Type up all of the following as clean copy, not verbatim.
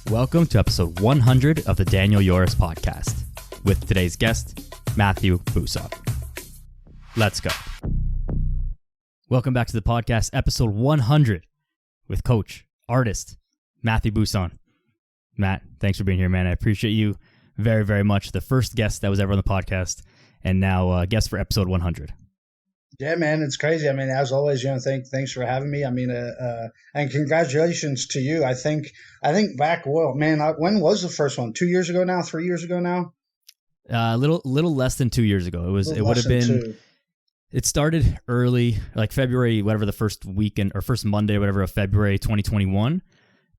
Welcome to episode 100 of the Daniel Yoris podcast with today's guest, Matthew Bousson. Let's go. Welcome back to the podcast, episode 100 with coach, artist, Matthew Bousson. Matt, thanks for being here, man. I appreciate you very, very much. The first guest that was ever on the podcast and now guest for episode 100. Yeah, man, it's crazy. I mean, as always, thanks for having me. I mean, and congratulations to you. I think back, when was the first one? 2 years ago now? 3 years ago now? Little less than 2 years ago. It would have been. It started early, like February, whatever the first weekend or first Monday, whatever of February 2021,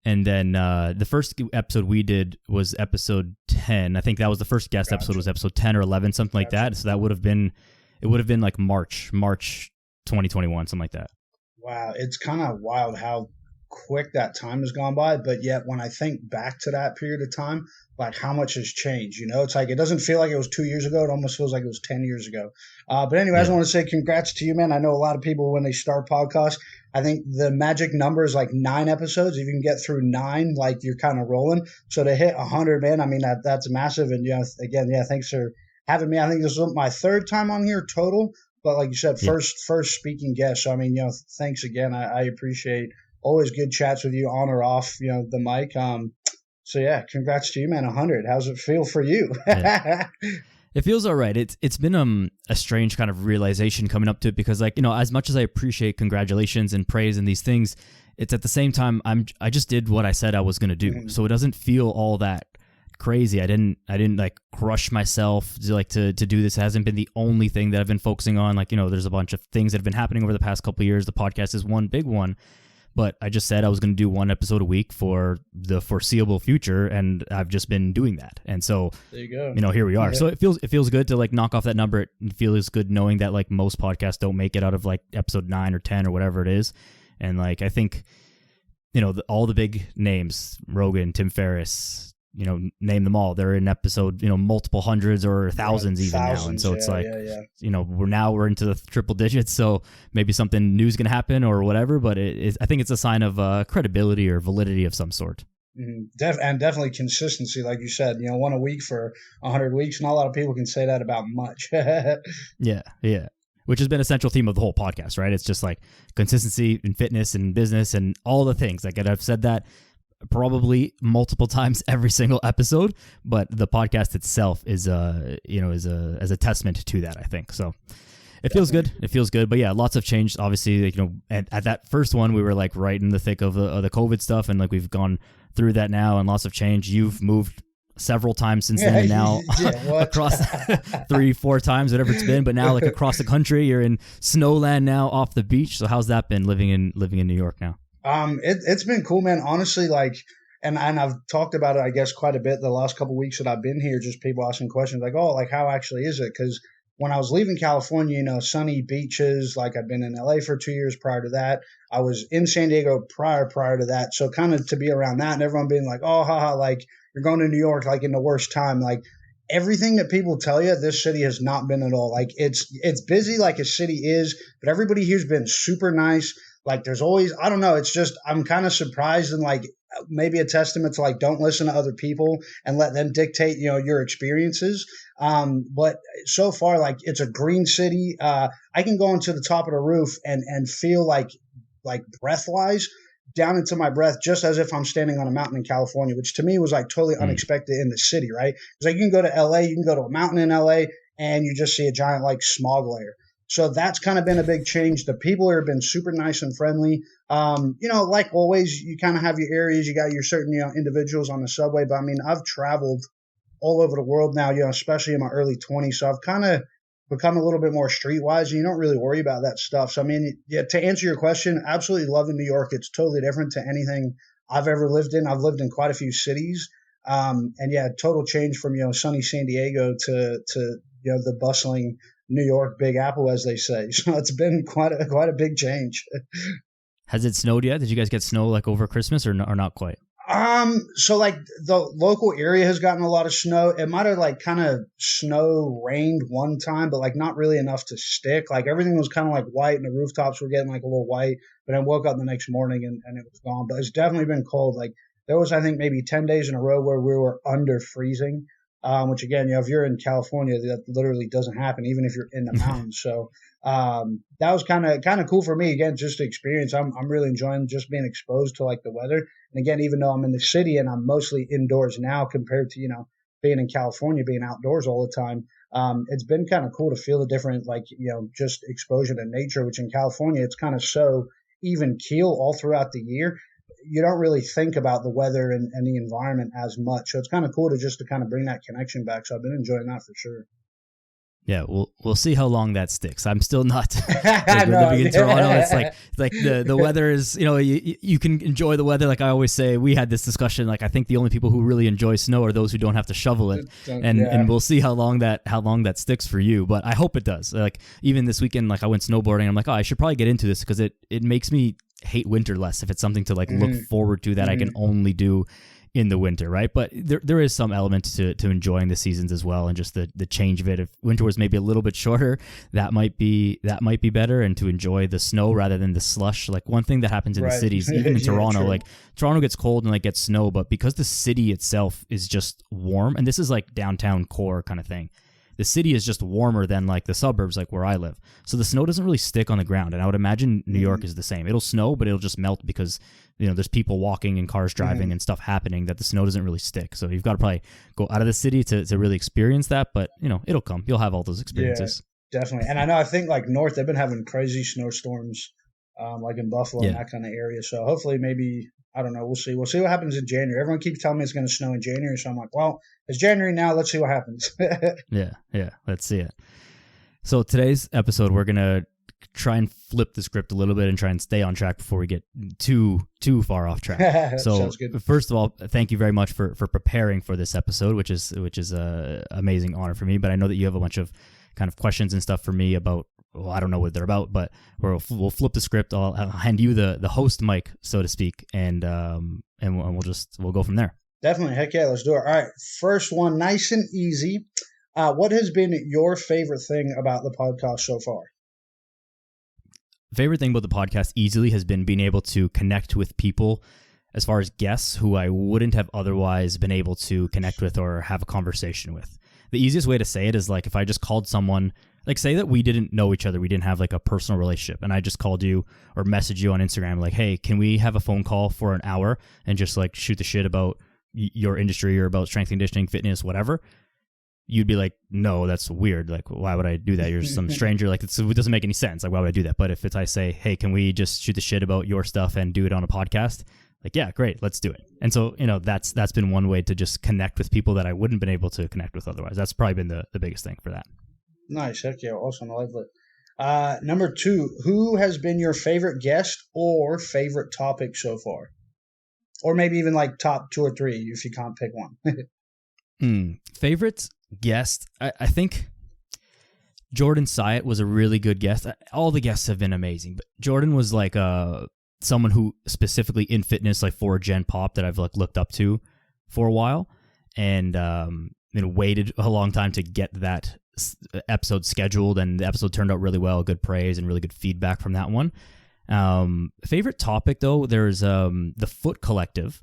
and then the first episode we did was episode 10. I think that was the first guest episode. Was episode 10 or 11, something like that. So that would have been. It would have been like March 2021, something like that. Wow, it's kind of wild how quick that time has gone by. But yet, when I think back to that period of time, like how much has changed, it's like it doesn't feel like it was 2 years ago. It almost feels like it was 10 years ago. But anyways, I want to say congrats to you, man. I know a lot of people when they start podcasts, I think the magic number is like 9 episodes. If you can get through 9, like you're kind of rolling. So to hit 100, man, I mean that's massive. And again, thanks for having me. I think this was my third time on here total, but like you said, first speaking guest. So I mean, thanks again. I appreciate always good chats with you on or off, the mic. So yeah, congrats to you, man. 100. How's it feel for you? Yeah. It feels all right. It's been a strange kind of realization coming up to it because as much as I appreciate congratulations and praise and these things, it's at the same time I just did what I said I was going to do. Mm-hmm. So it doesn't feel all that crazy. I didn't like crush myself to do this. It hasn't been the only thing that I've been focusing on. There's a bunch of things that have been happening over the past couple of years. The podcast is one big one, but I just said I was going to do one episode a week for the foreseeable future, and I've just been doing that. And so there you go. Here we are. Yeah. So it feels good to knock off that number. It feels good knowing that most podcasts don't make it out of episode 9 or 10 or whatever it is. And I think all the big names, Rogan, Tim Ferriss, name them all. They're in episode, multiple hundreds or thousands even now. And so it's we're into the triple digits. So maybe something new is going to happen or whatever, but I think it's a sign of credibility or validity of some sort. Mm-hmm. And definitely consistency. Like you said, one a week for 100 weeks. Not a lot of people can say that about much. Yeah. Which has been a central theme of the whole podcast, right? It's just consistency in fitness and business and all the things. I've said that probably multiple times every single episode, but the podcast itself is a testament to that, I think. So it feels good. It feels good. But yeah, lots have changed. Obviously, at that first one, we were right in the thick of the COVID stuff, and we've gone through that now, and lots have changed. You've moved several times since then, and now across 3-4 times, whatever it's been, but now across the country, you're in Snowland now, off the beach. So how's that been living in New York now? It's been cool, man. Honestly, and I've talked about it, I guess, quite a bit the last couple of weeks that I've been here, just people asking questions how actually is it? Because when I was leaving California, sunny beaches, I'd been in LA for 2 years prior to that. I was in San Diego prior to that. So kind of to be around that and everyone being oh, haha, you're going to New York, in the worst time, everything that people tell you, this city has not been at all. It's busy like a city is, but everybody here's been super nice. There's always, I don't know, it's just, I'm kind of surprised and maybe a testament to don't listen to other people and let them dictate, your experiences. But so far, it's a green city. I can go into the top of the roof and feel like breath wise down into my breath, just as if I'm standing on a mountain in California, which to me was totally unexpected in the city, right? Because you can go to LA, you can go to a mountain in LA and you just see a giant smog layer. So that's kind of been a big change. The people here have been super nice and friendly. Like always, you kind of have your areas. You got your certain, individuals on the subway. But I mean, I've traveled all over the world now, especially in my early 20s. So I've kind of become a little bit more streetwise, and you don't really worry about that stuff. So, I mean, to answer your question, absolutely loving New York. It's totally different to anything I've ever lived in. I've lived in quite a few cities. And yeah, total change from, sunny San Diego to the bustling New York Big Apple, as they say. So it's been quite a big change. Has it snowed yet? Did you guys get snow over Christmas or not quite? So the local area has gotten a lot of snow. It might have kind of snow rained one time, but not really enough to stick. Everything was kind of white and the rooftops were getting a little white, but I woke up the next morning and it was gone. But it's definitely been cold. there was, I think, maybe 10 days in a row where we were under freezing, which again, if you're in California, that literally doesn't happen, even if you're in the mountains. So that was kind of cool for me. Again, just to experience. I'm really enjoying just being exposed to like the weather. And again, even though I'm in the city and I'm mostly indoors now compared to, being in California, being outdoors all the time, it's been kind of cool to feel the different, like, just exposure to nature, which in California, it's kind of so even keel all throughout the year. You don't really think about the weather and the environment as much. So it's kind of cool to kind of bring that connection back. So I've been enjoying that for sure. Yeah, we'll see how long that sticks. I'm still not living in Toronto. It's like the weather is, you can enjoy the weather. Like I always say, we had this discussion. Like I think the only people who really enjoy snow are those who don't have to shovel it. And we'll see how long that sticks for you. But I hope it does. Like even this weekend, like I went snowboarding. I'm like, I should probably get into this because it makes me hate winter less if it's something to like look forward to that I can only do in the winter, right? But there is some element to enjoying the seasons as well, and just the change of it. If winter was maybe a little bit shorter, that might be better, and to enjoy the snow rather than the slush. Like one thing that happens in the cities, even in Toronto, like Toronto gets cold and like gets snow, but because the city itself is just warm, and this is like downtown core kind of thing. The city is just warmer than like the suburbs, like where I live. So the snow doesn't really stick on the ground. And I would imagine New York is the same. It'll snow, but it'll just melt because, there's people walking and cars driving and stuff happening that the snow doesn't really stick. So you've got to probably go out of the city to really experience that. But, it'll come. You'll have all those experiences. Yeah, definitely. And I think like north, they've been having crazy snowstorms, like in Buffalo and that kind of area. So hopefully maybe, I don't know, we'll see. We'll see what happens in January. Everyone keeps telling me it's going to snow in January. So I'm like, well, it's January now. Let's see what happens. Yeah. Let's see it. So today's episode, we're going to try and flip the script a little bit and try and stay on track before we get too far off track. So first of all, thank you very much for preparing for this episode, which is a amazing honor for me. But I know that you have a bunch of kind of questions and stuff for me about, well, I don't know what they're about, but we'll flip the script. I'll hand you the host mic, so to speak, and we'll go from there. Definitely. Heck yeah, let's do it. All right. First one, nice and easy. What has been your favorite thing about the podcast so far? Favorite thing about the podcast easily has been being able to connect with people as far as guests who I wouldn't have otherwise been able to connect with or have a conversation with. The easiest way to say it is like if I just called someone, like say that we didn't know each other, we didn't have like a personal relationship, and I just called you or messaged you on Instagram like, hey, can we have a phone call for an hour and just like shoot the shit about your industry or about strength conditioning, fitness, whatever? You'd be like, no, that's weird. Like, why would I do that? You're some stranger. Like, it doesn't make any sense. Like, why would I do that? But if I say, hey, can we just shoot the shit about your stuff and do it on a podcast? Like, yeah, great, let's do it. And so, that's been one way to just connect with people that I wouldn't have been able to connect with otherwise. That's probably been the biggest thing for that. Nice. Heck yeah. Awesome. I like that. Number 2, who has been your favorite guest or favorite topic so far? Or maybe even like top 2 or 3 if you can't pick one. Favorite guest, I think Jordan Syatt was a really good guest. All the guests have been amazing, but Jordan was like someone who specifically in fitness, like for Gen Pop, that I've like looked up to for a while, and waited a long time to get that episode scheduled, and the episode turned out really well, good praise and really good feedback from that one. Favorite topic though, there's the Foot Collective.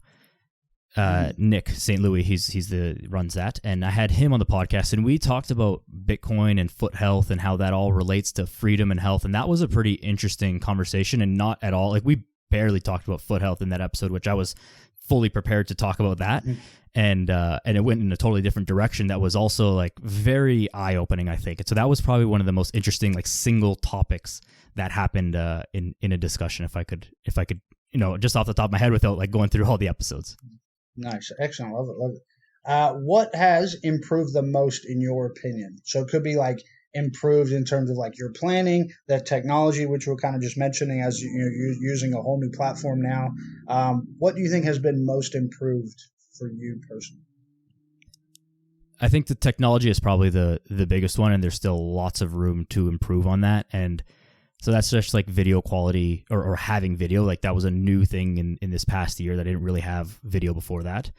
Nick St. Louis, he's runs that, and I had him on the podcast, and we talked about Bitcoin and foot health and how that all relates to freedom and health, and that was a pretty interesting conversation, and not at all like we barely talked about foot health in that episode, which I was fully prepared to talk about that, and it went in a totally different direction that was also like very eye opening, I think. And so that was probably one of the most interesting like single topics that happened in a discussion. If I could just off the top of my head without like going through all the episodes. Nice. Excellent. Love it. What has improved the most in your opinion? So it could be like improved in terms of like your planning, that technology, which we're kind of just mentioning as you're using a whole new platform now. What do you think has been most improved for you personally? I think the technology is probably the biggest one, and there's still lots of room to improve on that. And so that's just like video quality or having video. Like that was a new thing in this past year that I didn't really have video before that.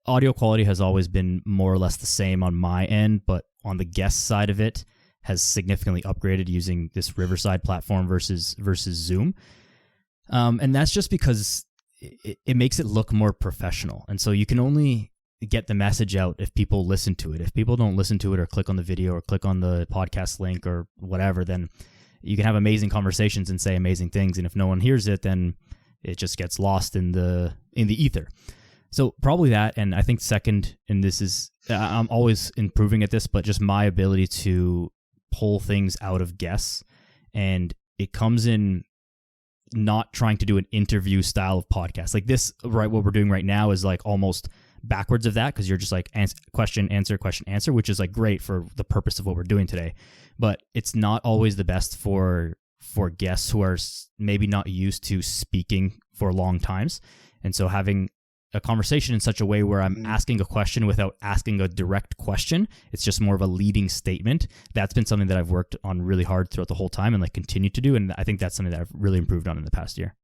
Audio quality has always been more or less the same on my end, but on the guest side of it has significantly upgraded using this Riverside platform versus Zoom. And that's just because it makes it look more professional. And so you can only get the message out if people listen to it. If people don't listen to it or click on the video or click on the podcast link or whatever, then you can have amazing conversations and say amazing things. And if no one hears it, then it just gets lost in the ether. So probably that. And I think second, and this is, I'm always improving at this, but just my ability to pull things out of guests. And it comes in not trying to do an interview style of podcast. Like this, right, what we're doing right now is like almost backwards of that, because you're just like question, answer, which is like great for the purpose of what we're doing today. But it's not always the best for guests who are maybe not used to speaking for long times. And so having a conversation in such a way where I'm asking a question without asking a direct question, it's just more of a leading statement. That's been something that I've worked on really hard throughout the whole time and like continue to do. And I think that's something that I've really improved on in the past year.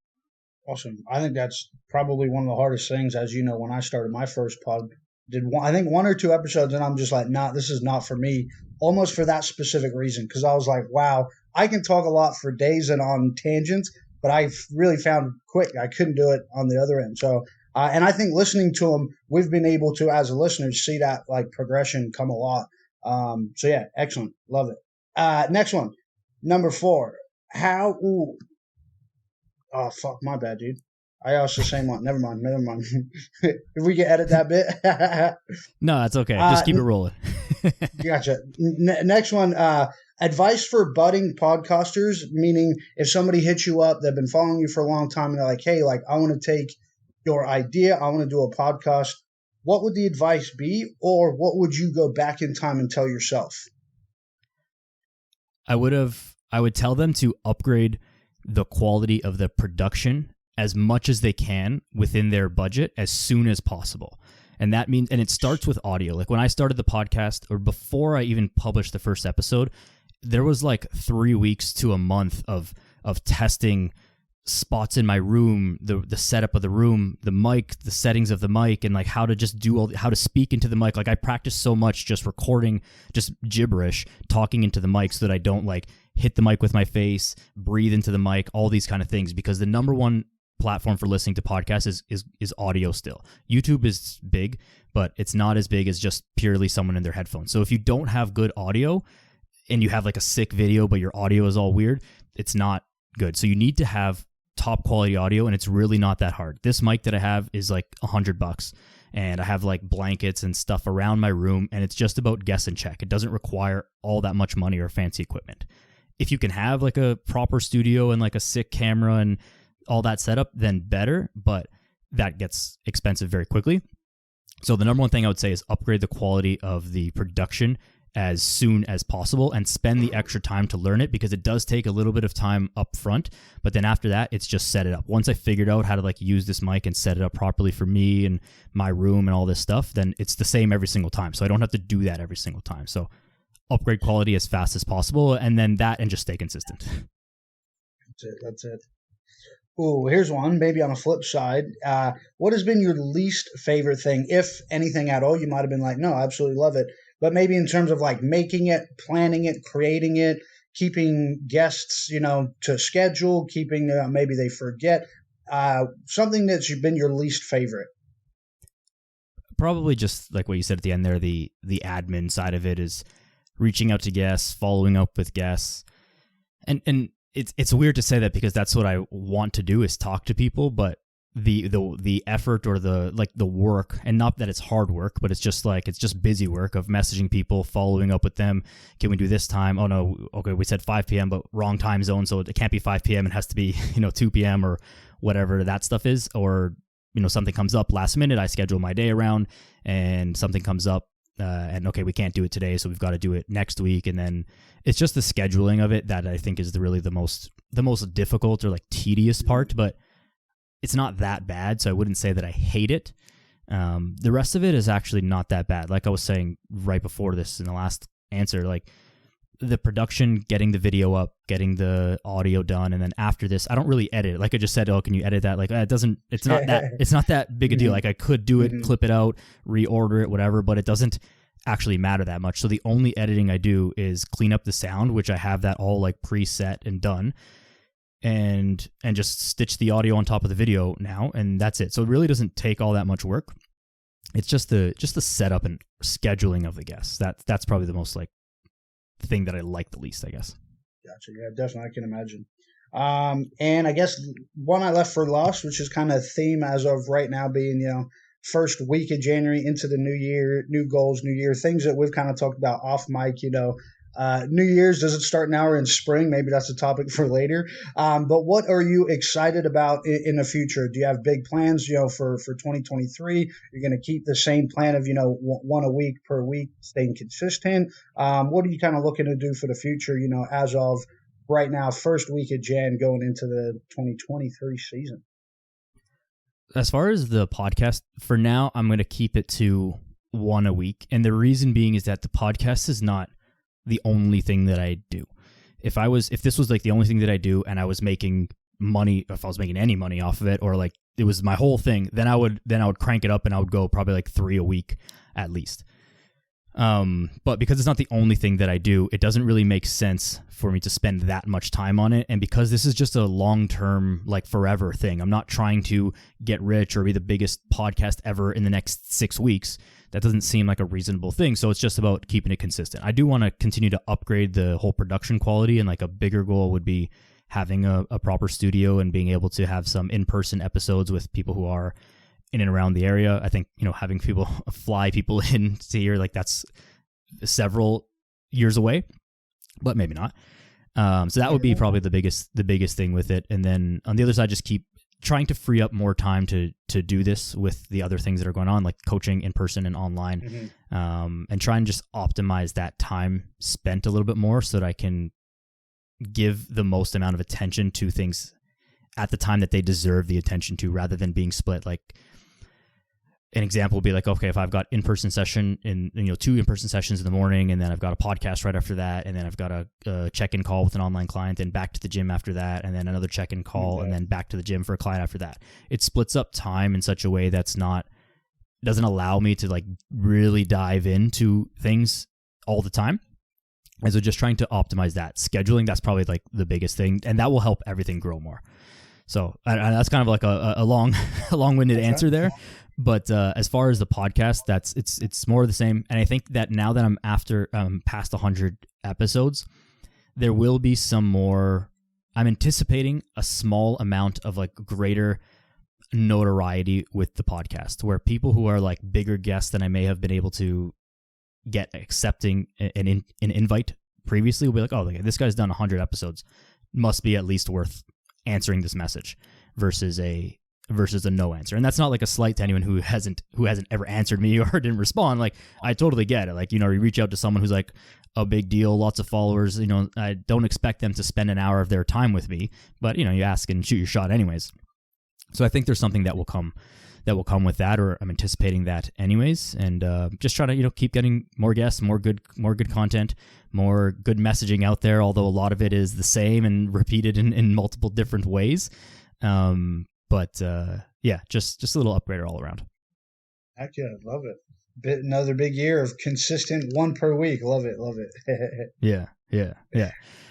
Awesome. I think that's probably one of the hardest things. As you know, when I started my first pod, I think 1 or 2 episodes, and I'm just like, nah, this is not for me, almost for that specific reason. Because I was like, wow, I can talk a lot for days and on tangents, but I really found quick I couldn't do it on the other end. So, and I think listening to them, we've been able to, as a listener, see that like progression come a lot. So yeah, excellent. Love it. Next one, number 4. Oh, fuck, my bad, dude. I asked the same one. Never mind. If we can edit that bit. No, that's okay. Just keep it rolling. Gotcha. Next one, advice for budding podcasters, meaning if somebody hits you up, they've been following you for a long time, and they're like, hey, like, I want to take your idea, I want to do a podcast. What would the advice be, or what would you go back in time and tell yourself? I would tell them to upgrade the quality of the production as much as they can within their budget as soon as possible. And that means, and it starts with audio. Like when I started the podcast, or before I even published the first episode, there was like 3 weeks to a month of testing spots in my room, the setup of the room, the mic, the settings of the mic, and like how to just do how to speak into the mic. Like I practiced so much just recording, just gibberish, talking into the mic so that I don't like hit the mic with my face, breathe into the mic, all these kind of things, because the number one platform for listening to podcasts is audio still. YouTube is big, but it's not as big as just purely someone in their headphones. So if you don't have good audio and you have like a sick video, but your audio is all weird, it's not good. So you need to have top quality audio, and it's really not that hard. This mic that I have is like $100, and I have like blankets and stuff around my room, and it's just about guess and check. It doesn't require all that much money or fancy equipment. If you can have like a proper studio and like a sick camera and all that setup, then better, but that gets expensive very quickly. So the number one thing I would say is upgrade the quality of the production as soon as possible and spend the extra time to learn it, because it does take a little bit of time up front, but then after that, it's just set it up. Once I figured out how to like use this mic and set it up properly for me and my room and all this stuff, then it's the same every single time. So I don't have to do that every single time. So upgrade quality as fast as possible, and then that, and just stay consistent. That's it. Ooh, here's one, maybe on a flip side. What has been your least favorite thing, if anything at all? You might have been like, no, I absolutely love it. But maybe in terms of like making it, planning it, creating it, keeping guests, to schedule, keeping, maybe they forget, something that's been your least favorite. Probably just like what you said at the end there, the admin side of it is reaching out to guests, following up with guests. And it's weird to say that, because that's what I want to do, is talk to people, but the effort or the work, and not that it's hard work, but it's just busy work of messaging people, following up with them. Can we do this time? Oh no, okay, we said 5 p.m. but wrong time zone, so it can't be 5 p.m. It has to be 2 p.m. or whatever that stuff is. Or something comes up last minute, I schedule my day around, and something comes up and okay, we can't do it today, so we've got to do it next week. And then it's just the scheduling of it that I think is really the most difficult or like tedious part, but it's not that bad, so I wouldn't say that I hate it. The rest of it is actually not that bad. Like I was saying right before this in the last answer, like the production, getting the video up, getting the audio done, and then after this, I don't really edit it. Like I just said, oh, can you edit that? Like it's not that big a deal. Like I could do it, clip it out, reorder it, whatever, but it doesn't actually matter that much. So the only editing I do is clean up the sound, which I have that all like preset and done. and just stitch the audio on top of the video now, and that's it. So it really doesn't take all that much work. It's just the setup and scheduling of the guests. That's probably the most like thing that I like the least, I guess. Gotcha. Yeah, definitely. I can imagine. And I guess one I left for last, which is kind of theme as of right now, being, first week of January into the new year, new goals, new year, things that we've kind of talked about off mic, New Year's, does it start now or in spring? Maybe that's a topic for later. But what are you excited about in the future? Do you have big plans, for 2023? You're going to keep the same plan of, one a week per week, staying consistent. What are you kind of looking to do for the future, as of right now, first week of Jan going into the 2023 season? As far as the podcast, for now, I'm going to keep it to one a week. And the reason being is that the podcast is not the only thing that I do. If this was like the only thing that I do and I was making money, if I was making any money off of it, or like it was my whole thing, then I would crank it up and I would go probably like 3 a week at least. But because it's not the only thing that I do, it doesn't really make sense for me to spend that much time on it. And because this is just a long-term, like forever thing, I'm not trying to get rich or be the biggest podcast ever in the next 6 weeks. That doesn't seem like a reasonable thing. So it's just about keeping it consistent. I do want to continue to upgrade the whole production quality, and like a bigger goal would be having a proper studio and being able to have some in-person episodes with people who are in and around the area. I think, having people fly people in to here, like that's several years away, but maybe not. So that would be probably the biggest thing with it. And then on the other side, just keep trying to free up more time to do this with the other things that are going on, like coaching in person and online, and try and just optimize that time spent a little bit more so that I can give the most amount of attention to things at the time that they deserve the attention to, rather than being split. Like an example would be like, okay, if I've got in-person session in, 2 in-person sessions in the morning, and then I've got a podcast right after that, and then I've got a check-in call with an online client, then back to the gym after that, and then another check-in call, and then back to the gym for a client after that. It splits up time in such a way doesn't allow me to like really dive into things all the time. And so just trying to optimize that scheduling, that's probably like the biggest thing, and that will help everything grow more. So and that's kind of like a long-winded answer there. But as far as the podcast, it's more of the same. And I think that now that I'm past 100 episodes, there will be some more. I'm anticipating a small amount of like greater notoriety with the podcast, where people who are like bigger guests than I may have been able to get accepting an invite previously will be like, oh, this guy's done 100 episodes, must be at least worth answering this message, versus a no answer. And that's not like a slight to anyone who hasn't ever answered me or didn't respond. Like, I totally get it. Like, you reach out to someone who's like a big deal, lots of followers, I don't expect them to spend an hour of their time with me, but you ask and shoot your shot anyways. So I think there's something that will come with that, or I'm anticipating that anyways. And just try to, keep getting more guests, more good content, more good messaging out there, although a lot of it is the same and repeated in multiple different ways. But just a little upgrader all around. Heck yeah, love it. Another big year of consistent one per week. Love it. Yeah.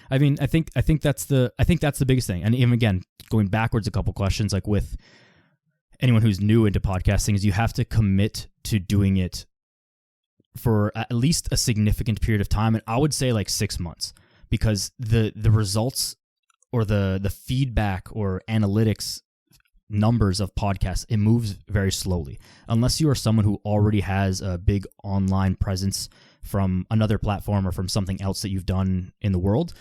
I mean, I think that's the biggest thing. And even again, going backwards a couple questions, like with anyone who's new into podcasting, is you have to commit to doing it for at least a significant period of time. And I would say like 6 months, because the results or the feedback or analytics numbers of podcasts, it moves very slowly. Unless you are someone who already has a big online presence from another platform or from something else that you've done in the world,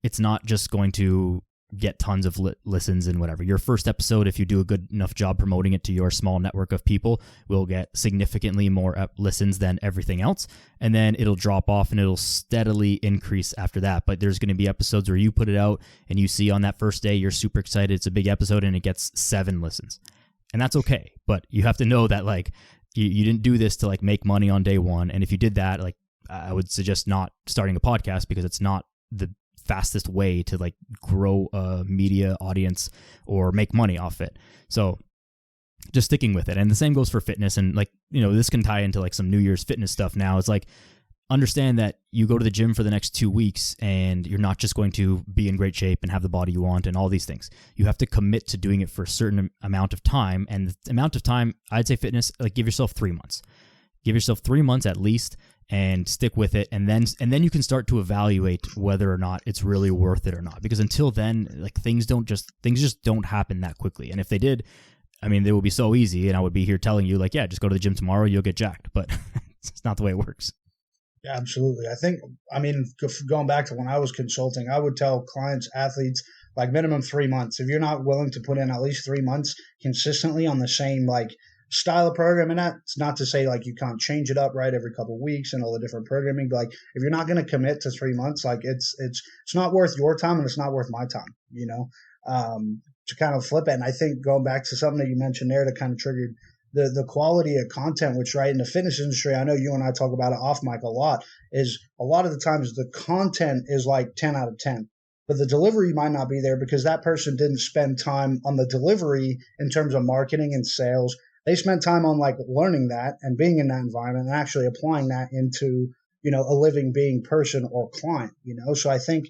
it's not just going to get tons of listens and whatever. Your first episode, if you do a good enough job promoting it to your small network of people, will get significantly more listens than everything else. And then it'll drop off and it'll steadily increase after that. But there's going to be episodes where you put it out and you see on that first day, you're super excited, it's a big episode, and it gets 7 listens. And that's okay. But you have to know that like you didn't do this to like make money on day one. And if you did that, like I would suggest not starting a podcast, because it's not the fastest way to like grow a media audience or make money off it. So just sticking with it. And the same goes for fitness. And like, this can tie into like some New Year's fitness stuff now. It's like, understand that you go to the gym for the next 2 weeks and you're not just going to be in great shape and have the body you want and all these things. You have to commit to doing it for a certain amount of time. And the amount of time, I'd say fitness, like give yourself 3 months. Give yourself 3 months at least and stick with it. And then you can start to evaluate whether or not it's really worth it or not. Because until then, like things just don't happen that quickly. And if they did, I mean, they would be so easy and I would be here telling you like, yeah, just go to the gym tomorrow, you'll get jacked. But it's not the way it works. Yeah, absolutely. I mean, going back to when I was consulting, I would tell clients, athletes, like minimum 3 months. If you're not willing to put in at least 3 months consistently on the same like style of program, and that's not to say like you can't change it up right every couple of weeks and all the different programming, but like if you're not going to commit to 3 months, like it's not worth your time and it's not worth my time, to kind of flip it. And I think going back to something that you mentioned there that kind of triggered the quality of content, which right in the fitness industry, I know you and I talk about it off mic a lot, is a lot of the times the content is like 10 out of 10. But the delivery might not be there because that person didn't spend time on the delivery in terms of marketing and sales. They spent time on like learning that and being in that environment and actually applying that into, a living being person or client, So I think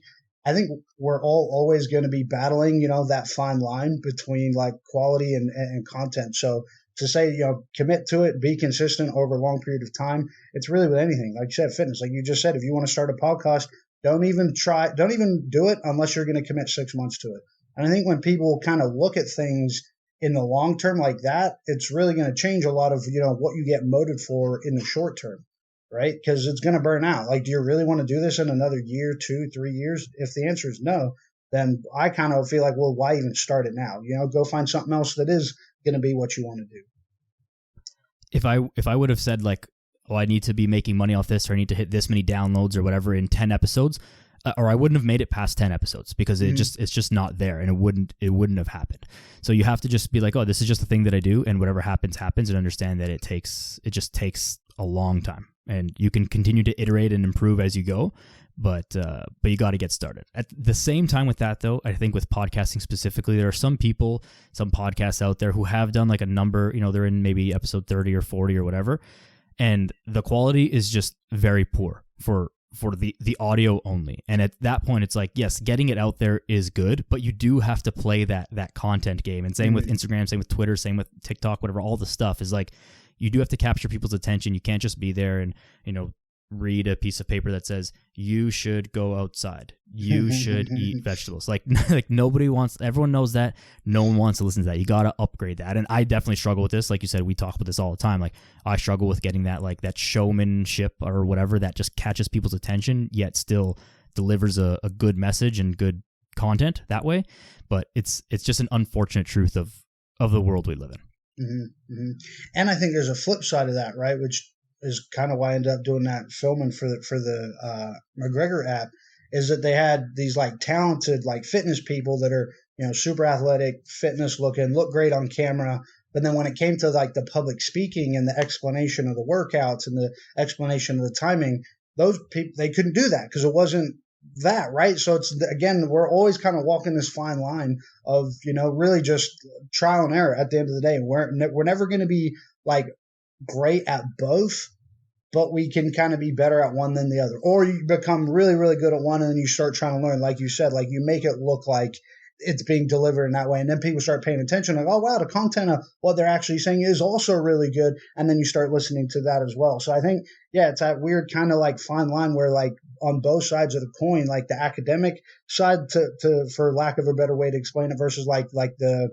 we're all always going to be battling, that fine line between like quality and content. So to say, commit to it, be consistent over a long period of time. It's really with anything. Like you said, fitness, like you just said, if you want to start a podcast, don't even do it unless you're going to commit 6 months to it. And I think when people kind of look at things in the long term like that, it's really going to change a lot of, what you get motivated for in the short term, right? Because it's going to burn out. Like, do you really want to do this in another year, 2, 3 years? If the answer is no, then I kind of feel like, well, why even start it now? Go find something else that is going to be what you want to do. If I would have said like, oh, I need to be making money off this, or I need to hit this many downloads or whatever in 10 episodes, or I wouldn't have made it past 10 episodes because it's just not there, and it wouldn't have happened. So you have to just be like, oh, this is just a thing that I do, and whatever happens, and understand that it just takes a long time, and you can continue to iterate and improve as you go. But you got to get started. At the same time with that, though, I think with podcasting specifically, there are some people, some podcasts out there who have done like a number, they're in maybe episode 30 or 40 or whatever, and the quality is just very poor for the audio only. And at that point, it's like, yes, getting it out there is good, but you do have to play that content game. And same with Instagram, same with Twitter, same with TikTok, whatever, all the stuff is like, you do have to capture people's attention. You can't just be there and, read a piece of paper that says you should go outside, you should eat vegetables. Like everyone knows that. No one wants to listen to that. You got to upgrade that. And I definitely struggle with this. Like you said, we talk about this all the time. Like I struggle with getting that, like that showmanship or whatever that just catches people's attention yet still delivers a good message and good content that way. But it's just an unfortunate truth of the world we live in. And I think there's a flip side of that, right? Which is kind of why I ended up doing that filming for the McGregor app, is that they had these like talented like fitness people that are, super athletic, fitness looking, look great on camera. But then when it came to like the public speaking and the explanation of the workouts and the explanation of the timing, those people, they couldn't do that because it wasn't that, right? So it's, again, we're always kind of walking this fine line of, really just trial and error at the end of the day. We're never going to be like great at both, but we can kind of be better at one than the other. Or you become really, really good at one and then you start trying to learn, like you said, like you make it look like it's being delivered in that way. And then people start paying attention, like, oh, wow, the content of what they're actually saying is also really good. And then you start listening to that as well. So I think, yeah, it's that weird kind of like fine line where like on both sides of the coin, like the academic side to for lack of a better way to explain it versus like the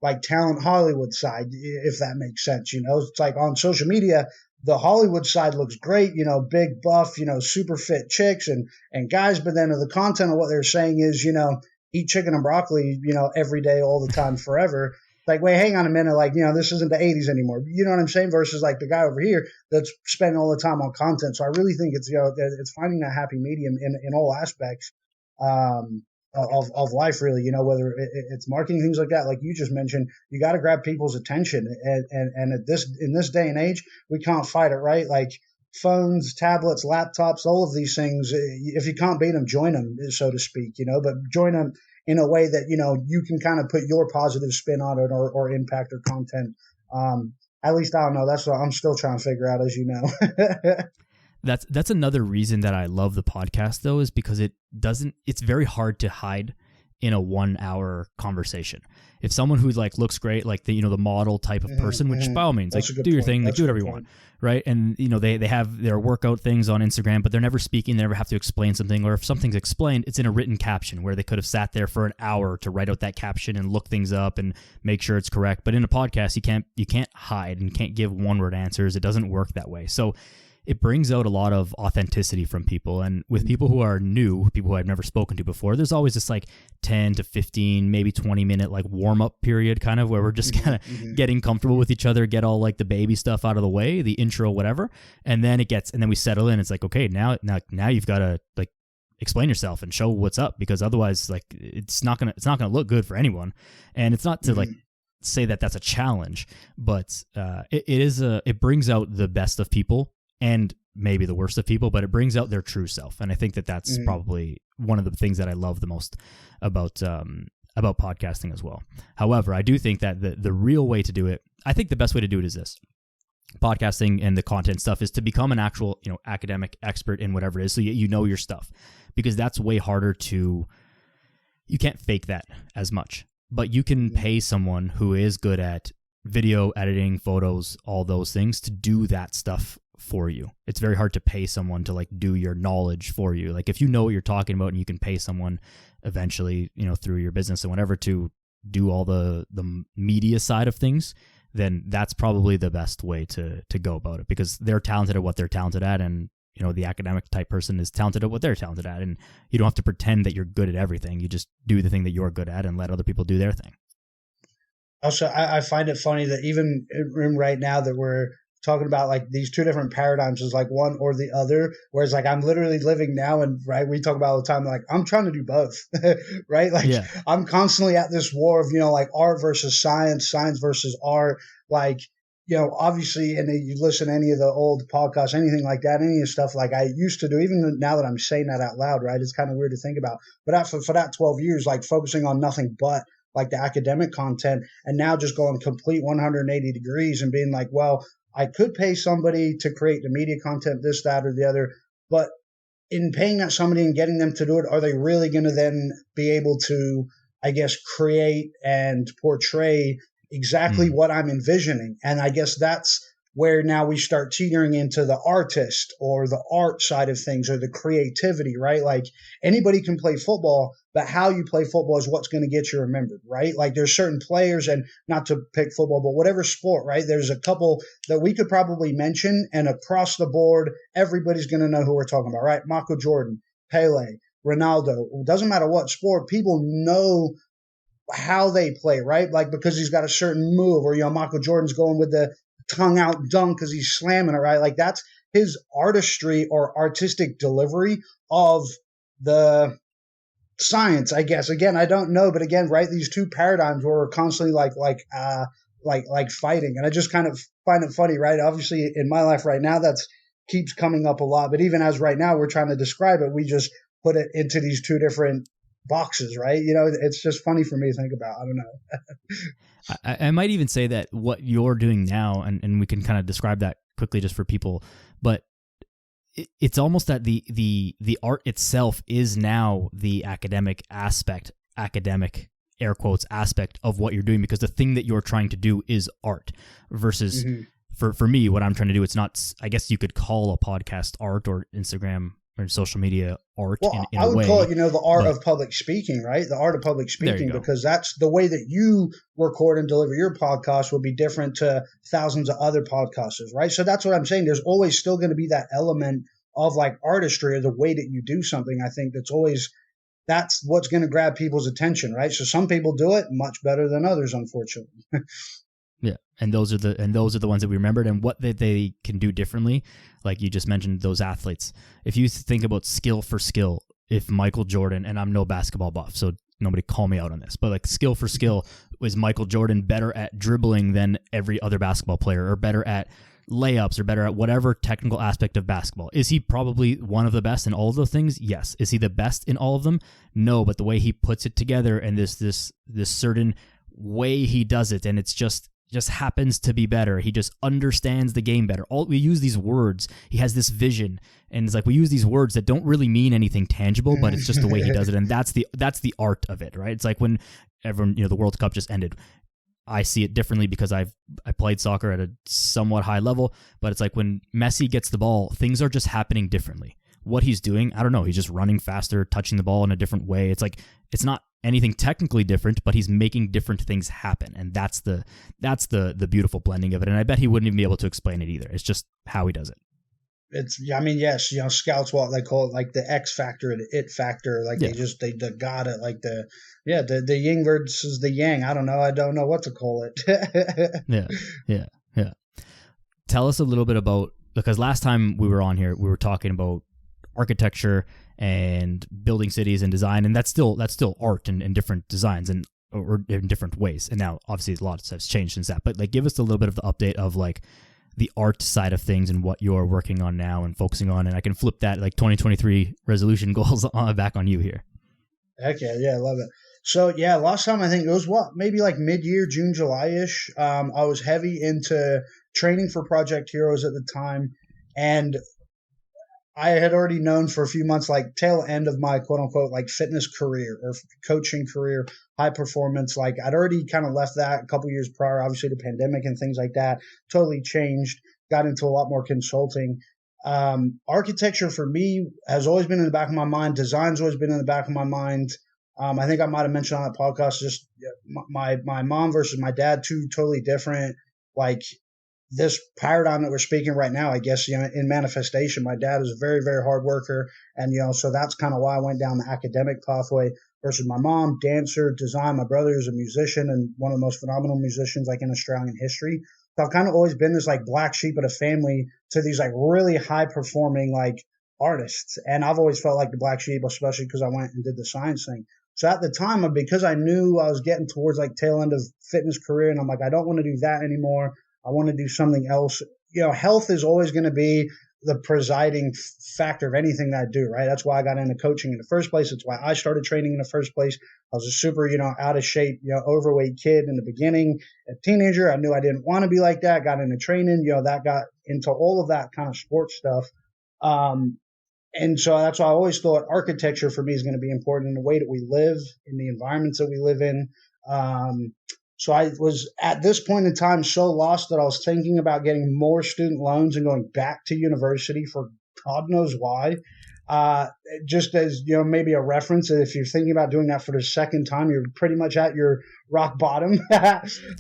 like talent Hollywood side, if that makes sense. It's like on social media, the Hollywood side looks great, big buff, super fit chicks and guys. But then the content of what they're saying is, eat chicken and broccoli, every day, all the time, forever. Like, wait, hang on a minute. Like, this isn't the 80s anymore. You know what I'm saying? Versus like the guy over here that's spending all the time on content. So I really think it's, it's finding that happy medium in all aspects. Of life, really, whether it's marketing, things like that, like you just mentioned, you got to grab people's attention. And in this day and age, we can't fight it, right? Like phones, tablets, laptops, all of these things, if you can't beat them, join them, so to speak, but join them in a way that, you can kind of put your positive spin on it or impact or content. At least I don't know. That's what I'm still trying to figure out, as you know. That's another reason that I love the podcast, though, is because it's very hard to hide in a 1 hour conversation. If someone who like looks great, like the model type of person, which by all means, like do your thing, like do whatever you want, right? And they have their workout things on Instagram, but they're never speaking, they never have to explain something, or if something's explained, it's in a written caption where they could have sat there for an hour to write out that caption and look things up and make sure it's correct. But in a podcast, you can't hide and can't give one word answers. It doesn't work that way. So it brings out a lot of authenticity from people. And with people who are new, people who I've never spoken to before, there's always this like 10 to 15, maybe 20 minute like warm up period kind of where we're just kind of getting comfortable with each other, get all like the baby stuff out of the way, the intro, whatever. And then we settle in. It's like, okay, now you've got to like explain yourself and show what's up, because otherwise like it's not going to look good for anyone. And it's not to like say that that's a challenge, but it brings out the best of people and maybe the worst of people, but it brings out their true self. And I think that that's probably one of the things that I love the most about podcasting as well. However, I do think that the real way to do it, I think the best way to do it is this. Podcasting and the content stuff is to become an actual, academic expert in whatever it is. So you know your stuff, because that's way harder you can't fake that as much, but you can pay someone who is good at video editing, photos, all those things to do that stuff for you. It's very hard to pay someone to like do your knowledge for you. Like if you know what you're talking about and you can pay someone eventually, through your business and whatever to do all the media side of things, then that's probably the best way to go about it, because they're talented at what they're talented at, and the academic type person is talented at what they're talented at, and you don't have to pretend that you're good at everything. You just do the thing that you're good at and let other people do their thing. Also, I find it funny that even right now that we're talking about like these two different paradigms is like one or the other, whereas like I'm literally living now, and right, we talk about all the time, like I'm trying to do both. Right, like I'm constantly at this war of like art versus science versus art, like obviously, and you listen to any of the old podcasts, anything like that, any of the stuff like I used to do, even now that I'm saying that out loud, right, it's kind of weird to think about, but for that 12 years, like focusing on nothing but like the academic content, and now just going complete 180 degrees and being like, well, I could pay somebody to create the media content, this, that, or the other, but in paying that somebody and getting them to do it, are they really going to then be able to, I guess, create and portray exactly what I'm envisioning? And I guess that's where now we start teetering into the artist or the art side of things, or the creativity, right? Like anybody can play football, but how you play football is what's going to get you remembered, right? Like there's certain players, and not to pick football, but whatever sport, right? There's a couple that we could probably mention, and across the board, everybody's going to know who we're talking about, right? Michael Jordan, Pele, Ronaldo. It doesn't matter what sport, people know how they play, right? Like because he's got a certain move, or Michael Jordan's going with the tongue out dunk because he's slamming it, right? Like that's his artistry or artistic delivery of the science, I guess. Again, I don't know, but again, right, these two paradigms where we're constantly like fighting, and I just kind of find it funny, right? Obviously, in my life right now, that's keeps coming up a lot, but even as right now we're trying to describe it, we just put it into these two different boxes, right? It's just funny for me to think about. I don't know. I might even say that what you're doing now, and we can kind of describe that quickly just for people, but it's almost that the art itself is now the academic air quotes aspect of what you're doing, because the thing that you're trying to do is art versus for me, what I'm trying to do, it's not, I guess you could call a podcast art or Instagram or social media art in a way. I would call it, the art of public speaking, right? The art of public speaking, because that's the way that you record and deliver your podcast will be different to thousands of other podcasters, right? So that's what I'm saying. There's always still going to be that element of like artistry, or the way that you do something. I think that's what's going to grab people's attention, right? So some people do it much better than others, unfortunately. Yeah, and those are the ones that we remembered, and what they can do differently. Like you just mentioned, those athletes. If you think about skill for skill, if Michael Jordan, and I'm no basketball buff, so nobody call me out on this, but like skill for skill, was Michael Jordan better at dribbling than every other basketball player, or better at layups, or better at whatever technical aspect of basketball? Is he probably one of the best in all of those things? Yes. Is he the best in all of them? No, but the way he puts it together, and this certain way he does it, and it's just just happens to be better. He just understands the game better. We use these words. He has this vision, and it's like we use these words that don't really mean anything tangible, but it's just the way he does it, and that's the art of it, right? It's like when everyone, the World Cup just ended. I see it differently because I played soccer at a somewhat high level, but it's like when Messi gets the ball, things are just happening differently. What he's doing, I don't know. He's just running faster, touching the ball in a different way. It's like it's not anything technically different, but he's making different things happen, and that's the beautiful blending of it. And I bet he wouldn't even be able to explain it either. It's just how he does it. Yes, scouts, what they call it, like the X factor, the it factor. Like they got it. Like the yin versus the yang. I don't know what to call it. Yeah. Tell us a little bit about, because last time we were on here, we were talking about architecture and building cities and design, and that's still art and different designs or in different ways. And now obviously a lot has changed since that. But like, give us a little bit of the update of like the art side of things and what you're working on now and focusing on. And I can flip that like 2023 resolution goals back on you here. Heck yeah, I love it. So yeah, last time I think it was maybe like mid-year, June, July-ish. I was heavy into training for Project Heroes at the time, and I had already known for a few months, like tail end of my quote unquote like fitness career or coaching career, high performance. Like I'd already kind of left that a couple years prior. Obviously, the pandemic and things like that totally changed. Got into a lot more consulting. Architecture for me has always been in the back of my mind. Design's always been in the back of my mind. I think I might have mentioned on that podcast just my mom versus my dad, two totally different like. This paradigm that we're speaking right now, I guess, in manifestation, my dad is a very, very hard worker. And, so that's kind of why I went down the academic pathway versus my mom, dancer, design. My brother is a musician and one of the most phenomenal musicians like in Australian history. So I've kind of always been this like black sheep of the family to these like really high performing like artists. And I've always felt like the black sheep, especially because I went and did the science thing. So at the time, because I knew I was getting towards like tail end of fitness career, and I'm like, I don't want to do that anymore. I want to do something else. Health is always going to be the presiding factor of anything that I do, right? That's why I got into coaching in the first place. It's why I started training in the first place. I was a super, out of shape, overweight kid in the beginning. A teenager, I knew I didn't want to be like that. Got into training, that got into all of that kind of sports stuff. And so that's why I always thought architecture for me is going to be important in the way that we live, in the environments that we live in. So I was at this point in time so lost that I was thinking about getting more student loans and going back to university for God knows why. Just as, maybe a reference, if you're thinking about doing that for the second time, you're pretty much at your rock bottom.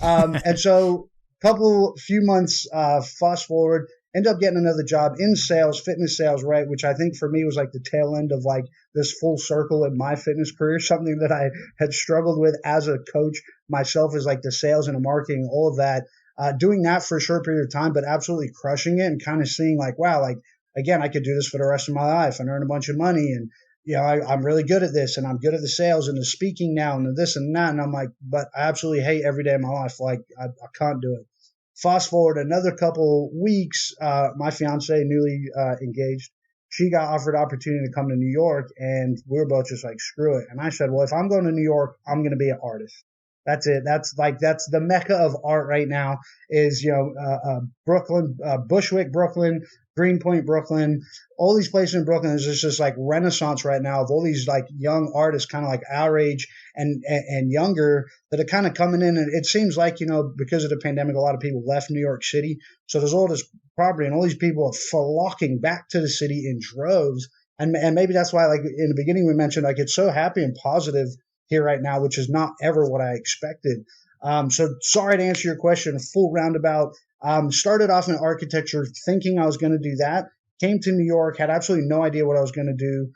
And so few months, fast forward, end up getting another job in sales, fitness sales, right? Which I think for me was like the tail end of like this full circle in my fitness career, something that I had struggled with as a coach myself, is like the sales and the marketing, all of that, doing that for a short period of time, but absolutely crushing it and kind of seeing like, wow, like, again, I could do this for the rest of my life and earn a bunch of money. And, I'm really good at this, and I'm good at the sales and the speaking now and the this and that. And I'm like, but I absolutely hate every day of my life. Like I can't do it. Fast forward another couple weeks, my fiance, newly engaged, she got offered opportunity to come to New York, and we were both just like, screw it. And I said, well, if I'm going to New York, I'm going to be an artist. That's it. That's the mecca of art right now is, Brooklyn, Bushwick, Brooklyn, Greenpoint, Brooklyn, all these places in Brooklyn. There's just like renaissance right now of all these like young artists, kind of like our age and younger, that are kind of coming in. And it seems like, because of the pandemic, a lot of people left New York City. So there's all this property, and all these people are flocking back to the city in droves. And maybe that's why, like in the beginning, we mentioned, like, it's so happy and positive here right now, which is not ever what I expected. So sorry to answer your question, a full roundabout. Started off in architecture thinking I was going to do that. Came to New York, had absolutely no idea what I was going to do.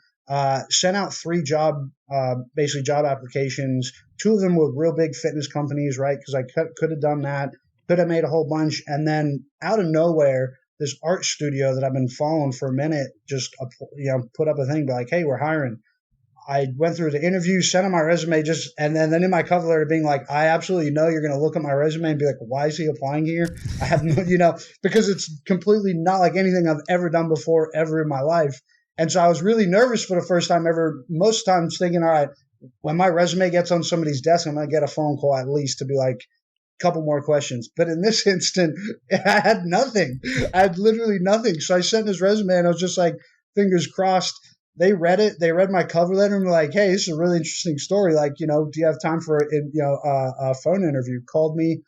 Sent out 3 job applications. 2 of them were real big fitness companies, right? Because I could have done that. Could have made a whole bunch. And then out of nowhere, this art studio that I've been following for a minute just, put up a thing, be like, hey, we're hiring. I went through the interview, sent him my resume, and then in my cover letter being like, I absolutely know you're going to look at my resume and be like, why is he applying here? I have no, because it's completely not like anything I've ever done before, ever in my life. And so I was really nervous for the first time ever, most times thinking, all right, when my resume gets on somebody's desk, I'm going to get a phone call at least to be like, couple more questions. But in this instant, I had nothing. I had literally nothing. So I sent his resume and I was just like, fingers crossed. They read it. They read my cover letter and were like, hey, this is a really interesting story. Like, do you have time for, a phone interview? Called me,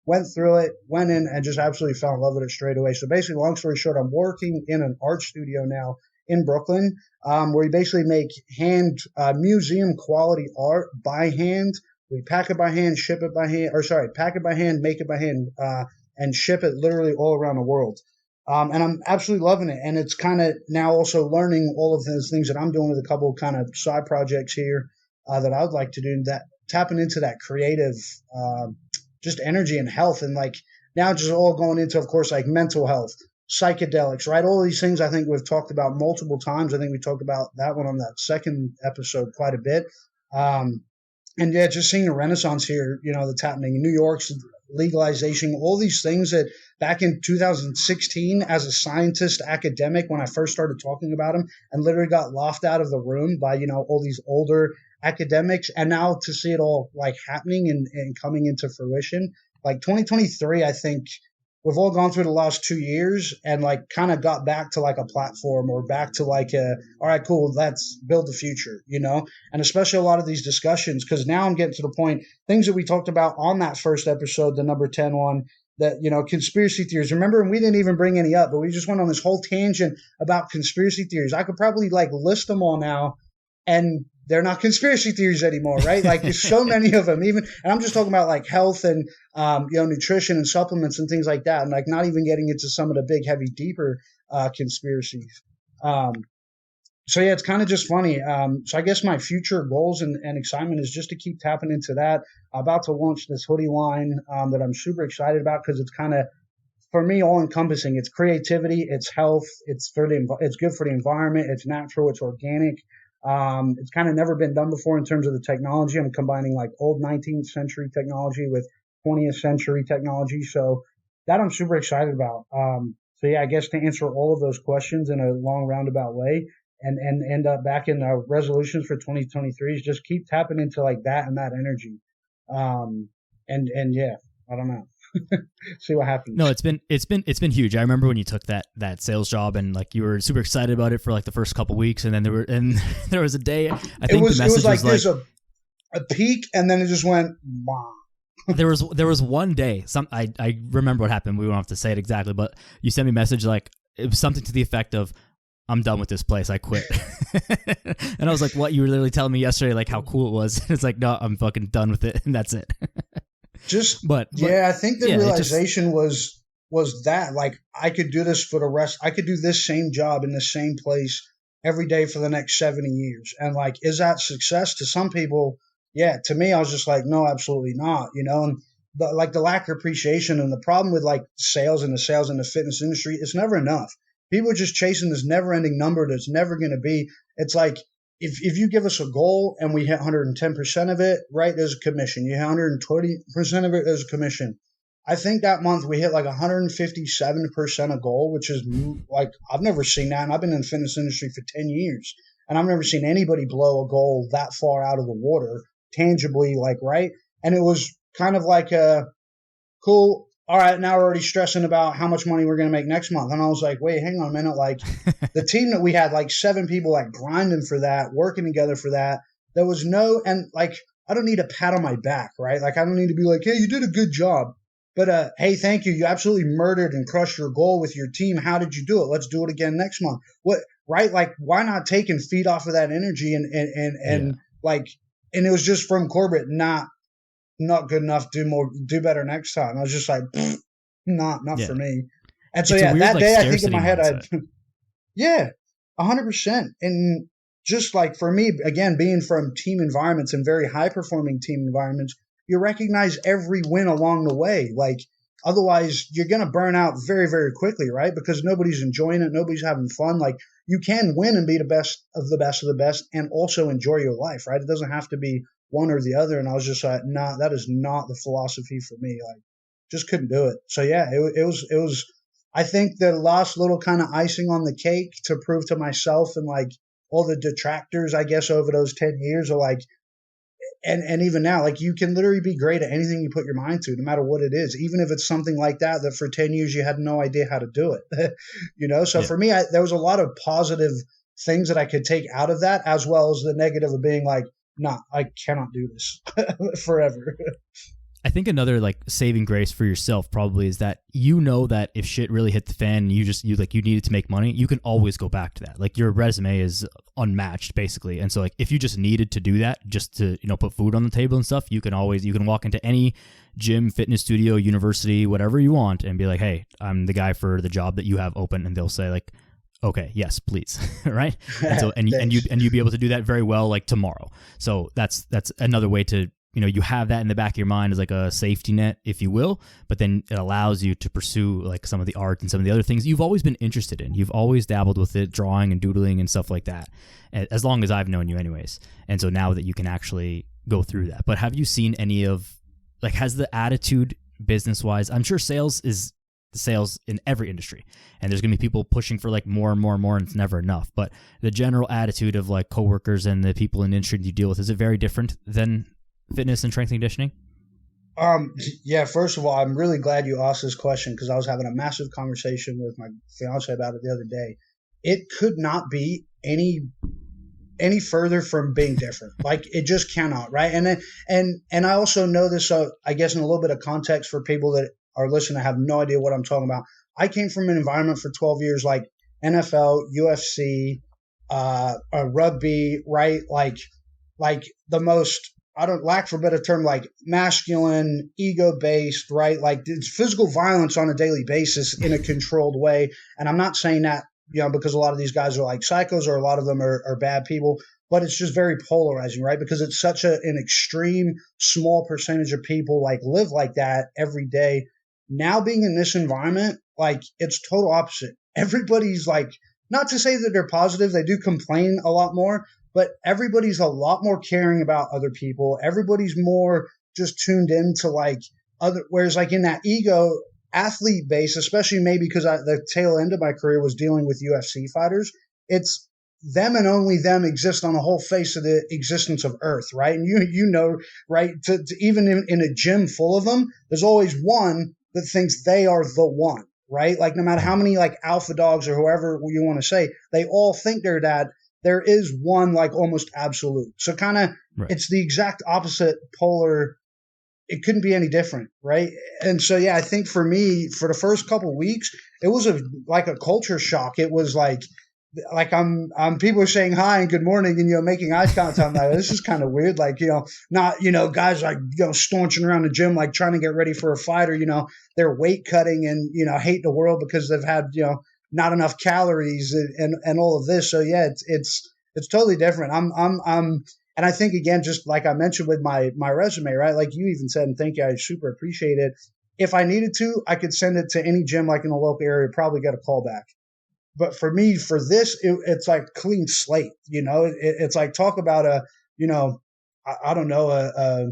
went through it, went in and just absolutely fell in love with it straight away. So basically, long story short, I'm working in an art studio now in Brooklyn, where we basically make museum quality art by hand. We pack it by hand, ship it by hand, pack it by hand, make it by hand, and ship it literally all around the world. And I'm absolutely loving it. And it's kind of now also learning all of those things that I'm doing with a couple of kind of side projects here that I would like to do, that tapping into that creative just energy and health. And like now just all going into, of course, like mental health, psychedelics, right? All these things I think we've talked about multiple times. I think we talked about that one on that second episode quite a bit. And yeah, just seeing the renaissance here, that's happening in New York's legalization, all these things that back in 2016, as a scientist academic, when I first started talking about them and literally got laughed out of the room by, all these older academics. And now to see it all like happening and coming into fruition, like 2023, I think we've all gone through the last 2 years and like kind of got back to like a platform or back to like all right, cool, let's build the future, and especially a lot of these discussions, because now I'm getting to the point, things that we talked about on that first episode, the number 10 one, that, conspiracy theories. Remember, and we didn't even bring any up, but we just went on this whole tangent about conspiracy theories. I could probably like list them all now, and they're not conspiracy theories anymore, right? Like there's so many of them, and I'm just talking about like health and, nutrition and supplements and things like that. And like not even getting into some of the big, heavy, deeper, conspiracies. So yeah, it's kind of just funny. So I guess my future goals and excitement is just to keep tapping into that. I'm about to launch this hoodie line, that I'm super excited about, because it's kind of, for me, all encompassing. It's creativity, it's health, it's good for the environment, it's natural, it's organic. It's kind of never been done before in terms of the technology. I'm combining like old 19th century technology with 20th century technology. So that I'm super excited about. So yeah, I guess to answer all of those questions in a long roundabout way and end up back in the resolutions for 2023 is just keep tapping into like that and that energy. And yeah, I don't know. See what happens. No, it's been huge. I remember when you took that sales job and like you were super excited about it for like the first couple weeks, and then there was a day. I think the message was like there's a peak, and then it just went. Wow. There was one day. I remember what happened. We won't have to say it exactly, but you sent me a message like it was something to the effect of, "I'm done with this place. I quit." And I was like, "What?" You were literally telling me yesterday like how cool it was. It's like, no, I'm fucking done with it, and that's it. But yeah, I think the realization was that like I could do this for the rest. I could do this same job in the same place every day for the next 70 years. And like, is that success to some people? Yeah, to me, I was just like, no, absolutely not. And the lack of appreciation and the problem with like sales and the fitness industry, it's never enough. People are just chasing this never ending number that's never going to be. It's like, if you give us a goal and we hit 110% of it, right, there's a commission. You hit 120% of it, there's a commission. I think that month we hit like 157% a goal, which is like, I've never seen that. And I've been in the fitness industry for 10 years. And I've never seen anybody blow a goal that far out of the water, tangibly, like, right? And it was kind of like cool. All right, now we're already stressing about how much money we're going to make next month. And I was like, wait, hang on a minute. Like the team that we had, like 7 people like grinding for that, working together for that. There was and like, I don't need a pat on my back, right? Like I don't need to be like, hey, you did a good job. But hey, thank you. You absolutely murdered and crushed your goal with your team. How did you do it? Let's do it again next month. What, right? Like, why not take and feed off of that energy and like, and it was just from Corbett, not good enough, do better next time. I was just like, not for me. And so it's yeah, weird, that like, day I think in my head, mindset. 100%. And just like for me, again, being from team environments and very high performing team environments, you recognize every win along the way. Like otherwise you're going to burn out very, very quickly, right? Because nobody's enjoying it. Nobody's having fun. Like you can win and be the best of the best of the best and also enjoy your life, right? It doesn't have to be one or the other. And I was just like, nah, that is not the philosophy for me. Like just couldn't do it. So yeah, it was, I think the last little kind of icing on the cake to prove to myself and like all the detractors, I guess, over those 10 years are like, and even now, like you can literally be great at anything you put your mind to, no matter what it is, even if it's something like that for 10 years you had no idea how to do it. So for me, there was a lot of positive things that I could take out of that, as well as the negative of being like, nah, I cannot do this forever. I think another like saving grace for yourself probably is that that if shit really hit the fan and you needed to make money, you can always go back to that. Like your resume is unmatched basically. And so like if you just needed to do that just to, put food on the table and stuff, you can walk into any gym, fitness studio, university, whatever you want and be like, "Hey, I'm the guy for the job that you have open." And they'll say like, "Okay, yes, please." Right? And so and you'd be able to do that very well like tomorrow. So that's another way to you have that in the back of your mind as like a safety net, if you will, but then it allows you to pursue like some of the art and some of the other things you've always been interested in. You've always dabbled with it, drawing and doodling and stuff like that, as long as I've known you anyways. And so now that you can actually go through that. But have you seen any of, like, has the attitude business-wise, I'm sure sales is sales in every industry, and there's going to be people pushing for like more and more and more, and it's never enough. But the general attitude of like coworkers and the people in the industry you deal with, is it very different than fitness and strength and conditioning? Yeah, first of all, I'm really glad you asked this question because I was having a massive conversation with my fiance about it the other day. It could not be any further from being different. Like it just cannot, right? And I also know this, I guess in a little bit of context for people that are listening, have no idea what I'm talking about. I came from an environment for 12 years, like NFL, UFC, rugby, right? Like the most, I don't lack for a better term, like masculine, ego-based, right? Like it's physical violence on a daily basis in a controlled way. And I'm not saying that, because a lot of these guys are like psychos or a lot of them are bad people, but it's just very polarizing, right? Because it's such an extreme small percentage of people like live like that every day. Now being in this environment, like it's total opposite. Everybody's like, not to say that they're positive, they do complain a lot more, but everybody's a lot more caring about other people. Everybody's more just tuned in to like whereas like in that ego athlete base, especially maybe because the tail end of my career was dealing with UFC fighters, it's them and only them exist on the whole face of the existence of Earth, right? And right, to even in a gym full of them, there's always one that thinks they are the one, right? Like no matter how many like alpha dogs or whoever you want to say, they all think they're that. There is one like almost absolute. So kind of It's the exact opposite polar. It couldn't be any different, right? And so, yeah, I think for me, for the first couple of weeks, it was like a culture shock. It was like I'm people are saying hi and good morning and, making eye contact. I'm like, this is kind of weird. Like, not, guys like, staunching around the gym, like trying to get ready for a fight or, they're weight cutting and, hate the world because they've had, not enough calories and all of this. So yeah, it's totally different. And I think again, just like I mentioned with my resume, right? Like you even said, and thank you, I super appreciate it. If I needed to, I could send it to any gym like in the local area, probably get a call back. But for me, for this, it's like clean slate. It's like talk about I don't know, a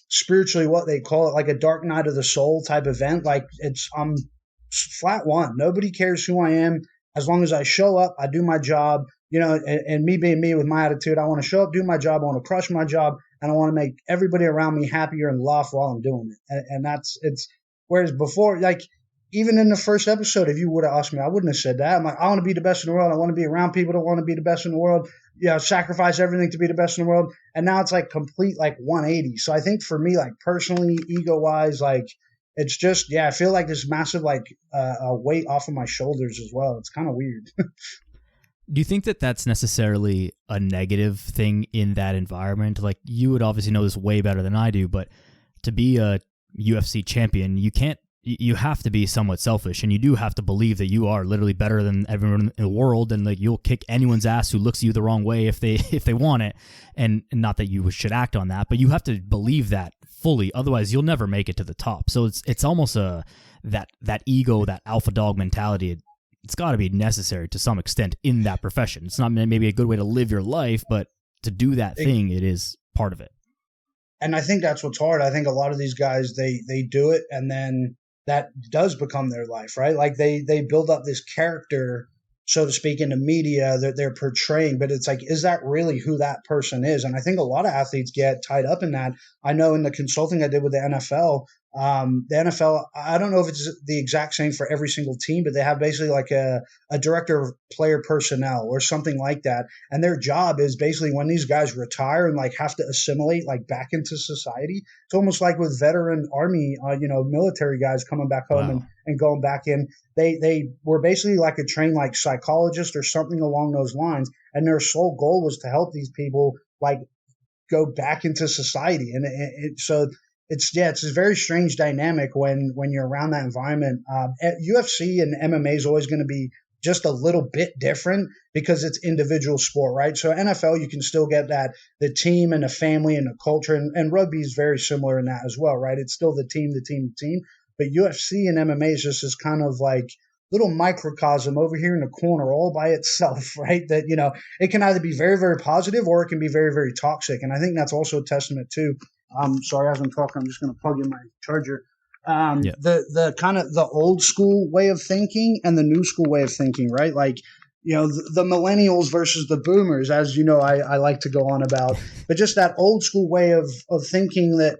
spiritually what they call it, like a dark night of the soul type event. Like I'm flat one. Nobody cares who I am. As long as I show up, I do my job, and me being me with my attitude, I want to show up, do my job. I want to crush my job, and I want to make everybody around me happier and laugh while I'm doing it. And whereas before, like even in the first episode, if you would have asked me, I wouldn't have said that. I'm like, I want to be the best in the world. I want to be around people that want to be the best in the world. Sacrifice everything to be the best in the world. And now it's like complete like 180. So I think for me, like personally, ego wise, like, it's just, yeah, I feel like this massive, like, weight off of my shoulders as well. It's kind of weird. Do you think that that's necessarily a negative thing in that environment? Like, you would obviously know this way better than I do, but to be a UFC champion, you have to be somewhat selfish, and you do have to believe that you are literally better than everyone in the world, and like you'll kick anyone's ass who looks at you the wrong way if they want it, and not that you should act on that, but you have to believe that fully, otherwise you'll never make it to the top. So it's almost that ego, that alpha dog mentality. It's got to be necessary to some extent in that profession. It's not maybe a good way to live your life, but to do that thing, it is part of it. And I think that's what's hard. I think a lot of these guys, they do it, and then that does become their life, right? Like they build up this character so to speak, in the media that they're portraying. But it's like, is that really who that person is? And I think a lot of athletes get tied up in that. I know in the consulting I did with the NFL, the NFL, I don't know if it's the exact same for every single team, but they have basically like a director of player personnel or something like that. And their job is basically when these guys retire and like have to assimilate like back into society. It's almost like with veteran army, military guys coming back home Wow. and going back in. They were basically like a trained like psychologist or something along those lines. And their sole goal was to help these people like go back into society. And so it's a very strange dynamic when you're around that environment. UFC and MMA is always going to be just a little bit different because it's individual sport, right? So NFL, you can still get that, the team and the family and the culture, and rugby is very similar in that as well, right? It's still the team. But UFC and MMA is just this kind of like little microcosm over here in the corner all by itself, right? That, it can either be very, very positive or it can be very, very toxic. And I think that's also a testament to, sorry, as I'm talking, I'm just going to plug in my charger. The kind of the old school way of thinking and the new school way of thinking, right? Like, the millennials versus the boomers, as you know, I like to go on about, but just that old school way of thinking that,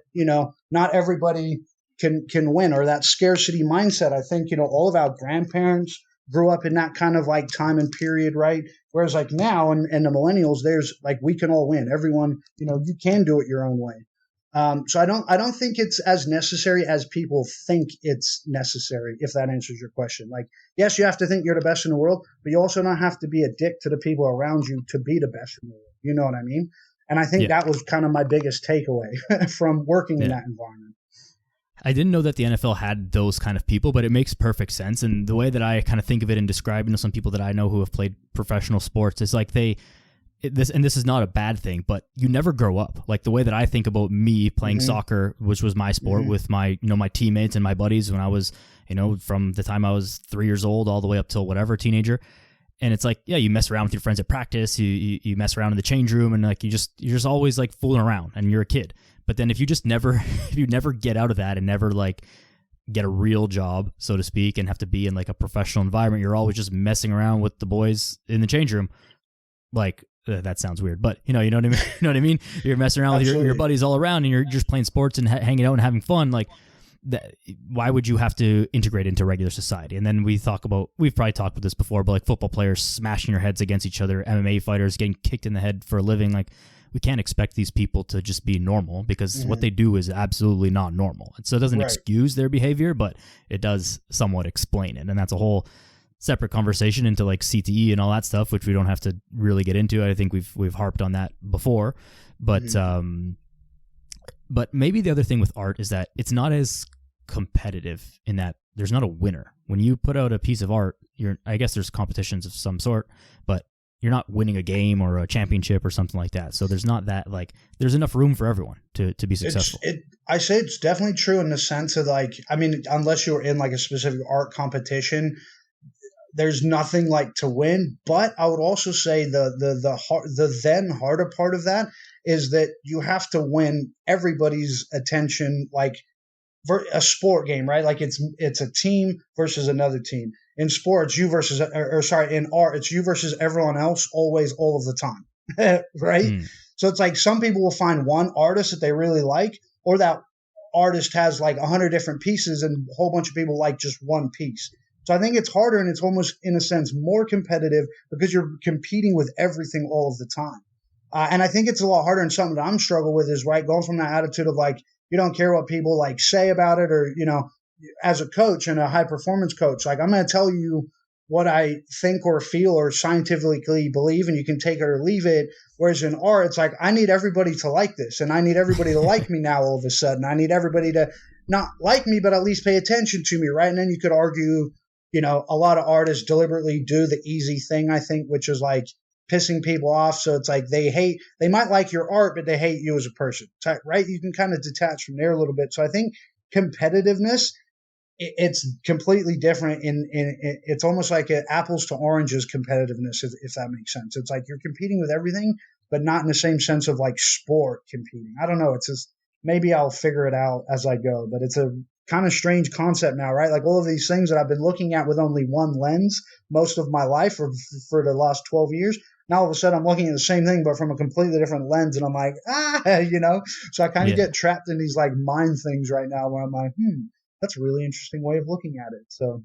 not everybody can win, or that scarcity mindset. I think, all of our grandparents grew up in that kind of like time and period, right? Whereas like now and the millennials, there's like, we can all win. Everyone, you can do it your own way. So I don't think it's as necessary as people think it's necessary, if that answers your question. Like, yes, you have to think you're the best in the world, but you also don't have to be a dick to the people around you to be the best in the world. You know what I mean? And I think that was kind of my biggest takeaway from working in that environment. I didn't know that the NFL had those kind of people, but it makes perfect sense. And the way that I kind of think of it and describe it to some people that I know who have played professional sports is like this is not a bad thing, but you never grow up. Like the way that I think about me playing soccer, which was my sport, with my, my teammates and my buddies when I was, from the time I was 3 years old all the way up till whatever, teenager. And it's like, yeah, you mess around with your friends at practice, you mess around in the change room, and like you're just always like fooling around, and you're a kid. But then if you never get out of that and never like get a real job, so to speak, and have to be in like a professional environment, you're always just messing around with the boys in the change room. Like that sounds weird, but you know what I mean. You know what I mean? You're messing around with your buddies all around, and you're just playing sports and hanging out and having fun. Like, why would you have to integrate into regular society? And then we've probably talked about this before, but like football players smashing their heads against each other, MMA fighters getting kicked in the head for a living. Like, we can't expect these people to just be normal because what they do is absolutely not normal. And so it doesn't excuse their behavior, but it does somewhat explain it. And that's a whole separate conversation into like CTE and all that stuff, which we don't have to really get into. I think we've harped on that before, but but maybe the other thing with art is that it's not as competitive in that there's not a winner. When you put out a piece of art, I guess there's competitions of some sort, but you're not winning a game or a championship or something like that. So there's not that, like, there's enough room for everyone to be successful. I say it's definitely true in the sense of like, I mean, unless you're in like a specific art competition, there's nothing like to win. But I would also say the then harder part of that is that you have to win everybody's attention, like for a sport game, right? Like it's a team versus another team. In sports, in art, it's you versus everyone else, always, all of the time, right? So it's like some people will find one artist that they really like, or that artist has like 100 different pieces and a whole bunch of people like just one piece. So I think it's harder, and it's almost, in a sense, more competitive because you're competing with everything all of the time. And I think it's a lot harder, and something that I'm struggling with is, right, going from that attitude of like, you don't care what people like say about it, or, as a coach and a high performance coach, like I'm going to tell you what I think or feel or scientifically believe, and you can take it or leave it. Whereas in art, it's like, I need everybody to like this, and I need everybody to like me now all of a sudden. I need everybody to not like me, but at least pay attention to me, right? And then you could argue, a lot of artists deliberately do the easy thing, I think, which is like pissing people off. So it's like they might like your art, but they hate you as a person, right? You can kind of detach from there a little bit. So I think competitiveness, it's completely different. It's almost like apples to oranges competitiveness, if that makes sense. It's like you're competing with everything, but not in the same sense of like sport competing. I don't know. It's just, maybe I'll figure it out as I go, but it's a kind of strange concept now, right? Like all of these things that I've been looking at with only one lens most of my life or for the last 12 years. Now all of a sudden I'm looking at the same thing, but from a completely different lens. And I'm like, so I kind of Yeah. get trapped in these like mind things right now where I'm like, that's a really interesting way of looking at it. So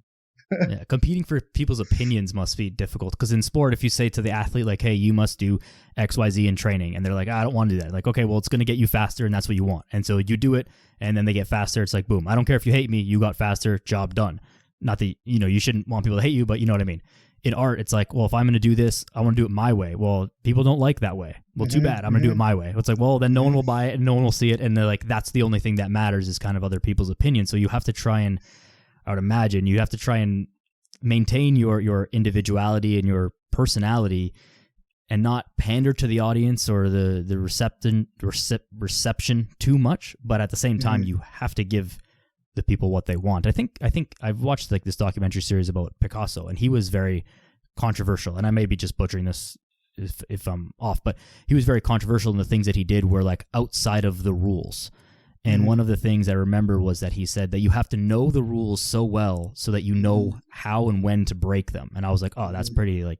Yeah, competing for people's opinions must be difficult because in sport, if you say to the athlete, like, hey, you must do X, Y, Z in training, and they're like, I don't want to do that. Like, okay, well, it's going to get you faster, and that's what you want. And so you do it, and then they get faster. It's like, boom, I don't care if you hate me, you got faster, job done. Not that, you shouldn't want people to hate you, but you know what I mean? In art, it's like, well, if I'm going to do this, I want to do it my way. Well, people don't like that way. Well, too bad. I'm going to do it my way. It's like, well, then no one will buy it, and no one will see it. And they're like, that's the only thing that matters is kind of other people's opinions. So you have to try and, I would imagine, you have to try and maintain your individuality and your personality and not pander to the audience or the reception too much, but at the same time you have to give the people what they want. I think I've watched like this documentary series about Picasso, and he was very controversial, and I may be just butchering this if I'm off, but he was very controversial in the things that he did were like outside of the rules. And one of the things I remember was that he said that you have to know the rules so well so that you know how and when to break them. And I was like, oh, that's pretty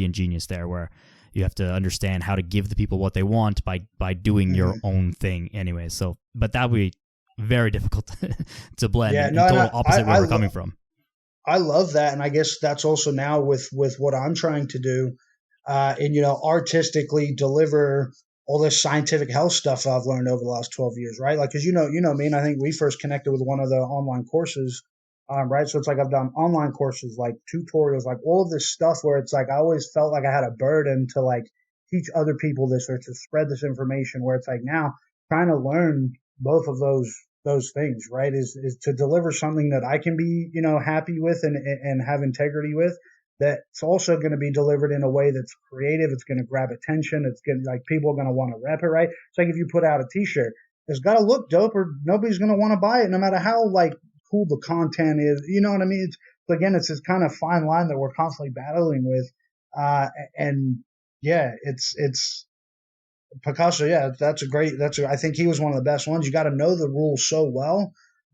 ingenious there, where you have to understand how to give the people what they want by doing your own thing anyway. So, but that would be very difficult to blend. Yeah, and no, total opposite where we're coming from. I love that. And I guess that's also now with what I'm trying to do, and, artistically deliver all this scientific health stuff I've learned over the last 12 years, right? Like, cause you know me, and I think we first connected with one of the online courses, right? So it's like I've done online courses, like tutorials, like all of this stuff where it's like I always felt like I had a burden to like teach other people this or to spread this information, where it's like now trying to learn both of those things, right? Is to deliver something that I can be, happy with and have integrity with, that's also going to be delivered in a way that's creative. It's going to grab attention. It's going to, like, people are going to want to rep it, right? It's like if you put out a t-shirt, it's got to look dope or nobody's going to want to buy it, no matter how like cool the content is. You know what I mean? It's this kind of fine line that we're constantly battling with. And yeah, it's Picasso. Yeah, I think he was one of the best ones. You got to know the rules so well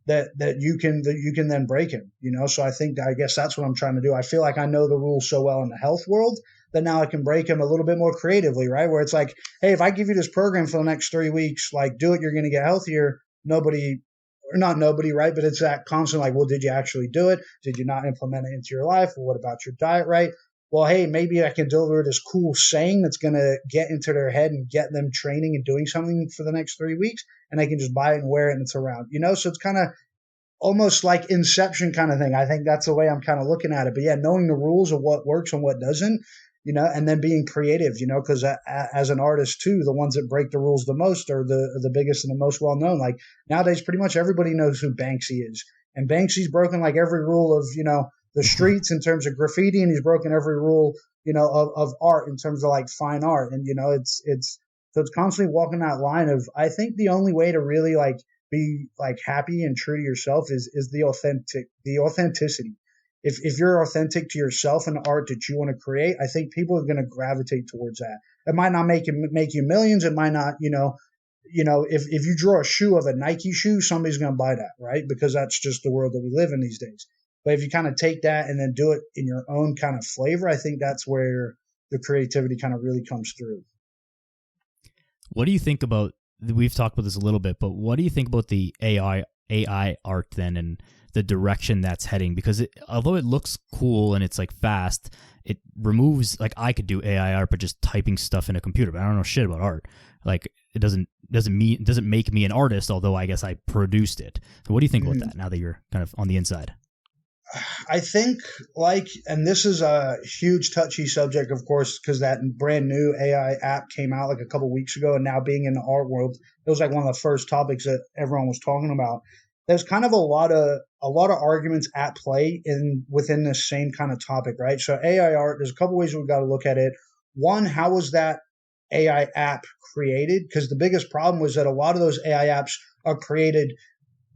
that you can then break him, So I guess that's what I'm trying to do. I feel like I know the rules so well in the health world that now I can break him a little bit more creatively, right? Where it's like, hey, if I give you this program for the next 3 weeks, like, do it, you're going to get healthier. Not nobody, right? But it's that constant, like, well, did you actually do it? Did you not implement it into your life? Well, what about your diet, right? Well, hey, maybe I can deliver this cool saying that's going to get into their head and get them training and doing something for the next 3 weeks, and they can just buy it and wear it and it's around, So it's kind of almost like Inception kind of thing. I think that's the way I'm kind of looking at it. But yeah, knowing the rules of what works and what doesn't, and then being creative, because as an artist too, the ones that break the rules the most are the biggest and the most well known. Like nowadays, pretty much everybody knows who Banksy is, and Banksy's broken like every rule of the streets in terms of graffiti, and he's broken every rule of art in terms of like fine art, and so it's constantly walking that line of, I think the only way to really like be like happy and true to yourself is the authenticity. If you're authentic to yourself and the art that you want to create, I think people are going to gravitate towards that. It might not make you millions. It might not, if you draw a shoe of a Nike shoe, somebody's going to buy that, right? Because that's just the world that we live in these days. But if you kind of take that and then do it in your own kind of flavor, I think that's where the creativity kind of really comes through. What do you think about, we've talked about this a little bit, but what do you think about the AI art then and the direction that's heading? Because although it looks cool and it's like fast, it removes, like, I could do AI art but just typing stuff in a computer, but I don't know shit about art. Like, it doesn't make me an artist, although I guess I produced it. So what do you think about that now that you're kind of on the inside? I think, and this is a huge touchy subject, of course, because that brand new AI app came out like a couple weeks ago, and now being in the art world, it was like one of the first topics that everyone was talking about. There's kind of a lot of arguments at play within this same kind of topic, right? So AI art, there's a couple ways we've got to look at it. One, how was that AI app created? Because the biggest problem was that a lot of those AI apps are created.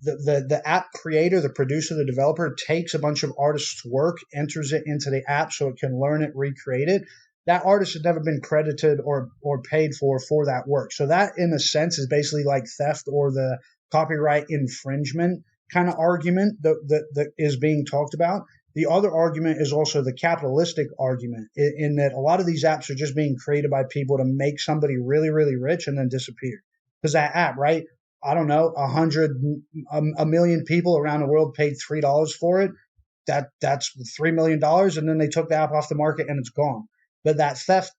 The app creator, the producer, the developer takes a bunch of artists' work, enters it into the app so it can learn it, recreate it. That artist has never been credited or paid for that work. So that, in a sense, is basically like theft or the copyright infringement kind of argument that is being talked about. The other argument is also the capitalistic argument in that a lot of these apps are just being created by people to make somebody really, really rich and then disappear. Because that app, right? I don't know, a million people around the world paid $3 for it. That's $3 million. And then they took the app off the market and it's gone. But that theft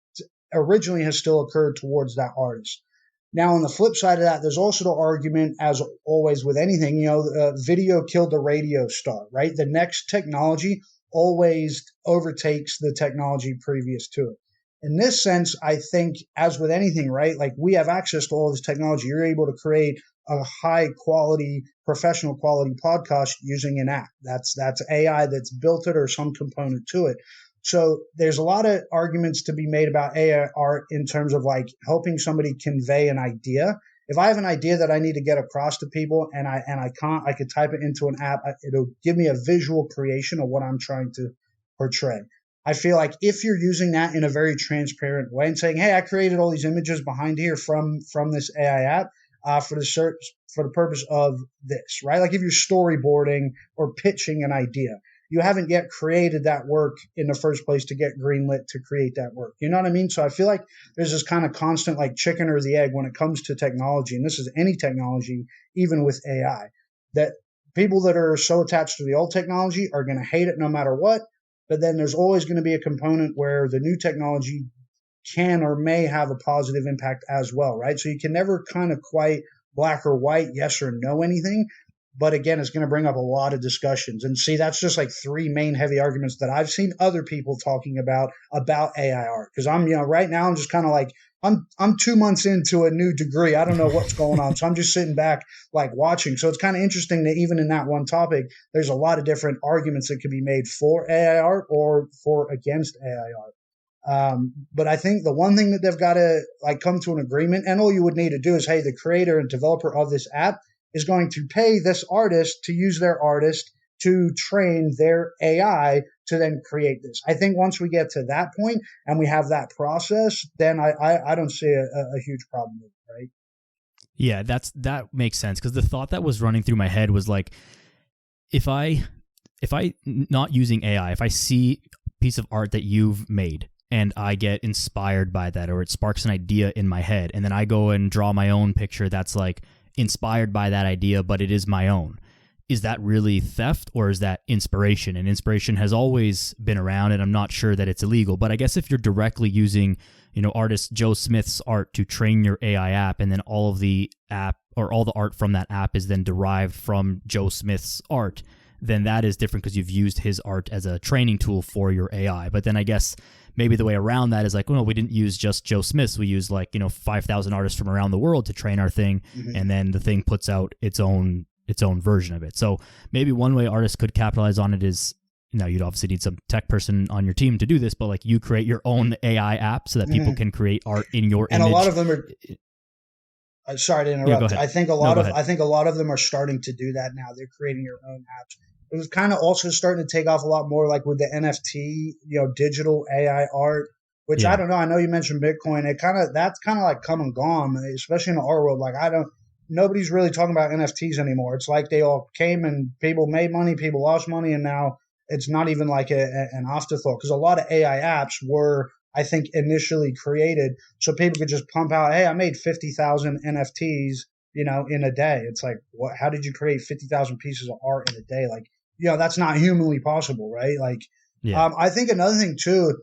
originally has still occurred towards that artist. Now, on the flip side of that, there's also the argument, as always with anything, video killed the radio star, right? The next technology always overtakes the technology previous to it. In this sense, I think, as with anything, right, like we have access to all this technology. You're able to create a high quality, professional quality podcast using an app. That's AI that's built it or some component to it. So there's a lot of arguments to be made about AI art in terms of like helping somebody convey an idea. If I have an idea that I need to get across to people and I could type it into an app, it'll give me a visual creation of what I'm trying to portray. I feel like if you're using that in a very transparent way and saying, hey, I created all these images behind here from this AI app for the purpose of this, right? Like if you're storyboarding or pitching an idea, you haven't yet created that work in the first place to get greenlit to create that work. You know what I mean? So I feel like there's this kind of constant like chicken or the egg when it comes to technology. And this is any technology, even with AI, that people that are so attached to the old technology are going to hate it no matter what. But then there's always going to be a component where the new technology can or may have a positive impact as well, right? So you can never kind of quite black or white, yes or no anything. But again, it's going to bring up a lot of discussions. And see, that's just like three main heavy arguments that I've seen other people talking about AI art. Because I'm, right now I'm just kind of like, I'm 2 months into a new degree. I don't know what's going on. So I'm just sitting back like watching. So it's kind of interesting that even in that one topic, there's a lot of different arguments that could be made for AI art or for against AI art. But I think the one thing that they've got to like come to an agreement, and all you would need to do is, hey, the creator and developer of this app is going to pay this artist to use their artist to train their AI to then create this. I think once we get to that point and we have that process, then I don't see a huge problem with it, right? Yeah, that makes sense, because the thought that was running through my head was like, if I not using AI, if I see a piece of art that you've made and I get inspired by that, or it sparks an idea in my head, and then I go and draw my own picture that's like inspired by that idea, but it is my own. Is that really theft, or is that inspiration? And inspiration has always been around, and I'm not sure that it's illegal. But I guess if you're directly using, artist Joe Smith's art to train your AI app, and then all of the app or all the art from that app is then derived from Joe Smith's art, then that is different because you've used his art as a training tool for your AI. But then I guess maybe the way around that is like, well, we didn't use just Joe Smith's. We used 5,000 artists from around the world to train our thing. Mm-hmm. And then the thing puts out its own version of it. So maybe one way artists could capitalize on it is, you'd obviously need some tech person on your team to do this, but like you create your own AI app so that people can create art in your and image. And a lot of them are, sorry to interrupt. Yeah, I think a lot of them are starting to do that now. They're creating their own apps. It was kind of also starting to take off a lot more, like with the NFT, digital AI art, which I don't know. I know you mentioned Bitcoin. That's kind of like come and gone, especially in the art world. Like nobody's really talking about NFTs anymore. It's like they all came and people made money, people lost money, and now it's not even like an afterthought, because a lot of AI apps were, I think, initially created so people could just pump out, hey, I made 50,000 NFTs, in a day. It's like, what? How did you create 50,000 pieces of art in a day? Like, that's not humanly possible, right? Like, I think another thing too,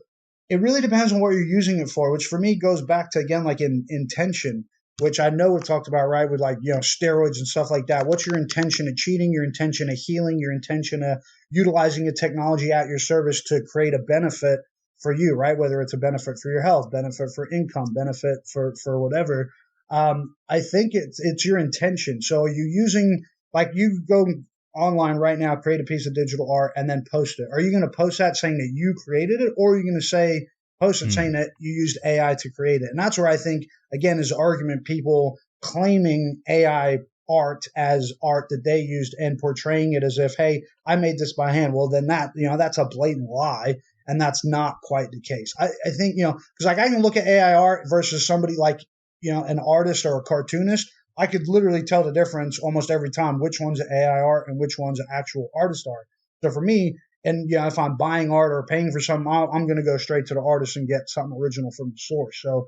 it really depends on what you're using it for, which for me goes back to, again, like intention, which I know we've talked about, right? With like, steroids and stuff like that. What's your intention of cheating, your intention of healing, your intention of utilizing a technology at your service to create a benefit for you, right? Whether it's a benefit for your health, benefit for income, benefit for whatever. I think it's your intention. So are you using, like, you go online right now, create a piece of digital art and then post it. Are you going to post that saying that you created it, or are you going to post it saying that you used AI to create it? And that's where I think, again, is the argument, people claiming AI art as art that they used and portraying it as if, hey, I made this by hand. Well, then that's a blatant lie. And that's not quite the case. I think, because like I can look at AI art versus somebody like, an artist or a cartoonist. I could literally tell the difference almost every time which one's an AI art and which one's an actual artist art. So for me, and if I'm buying art or paying for something, I'm going to go straight to the artist and get something original from the source. So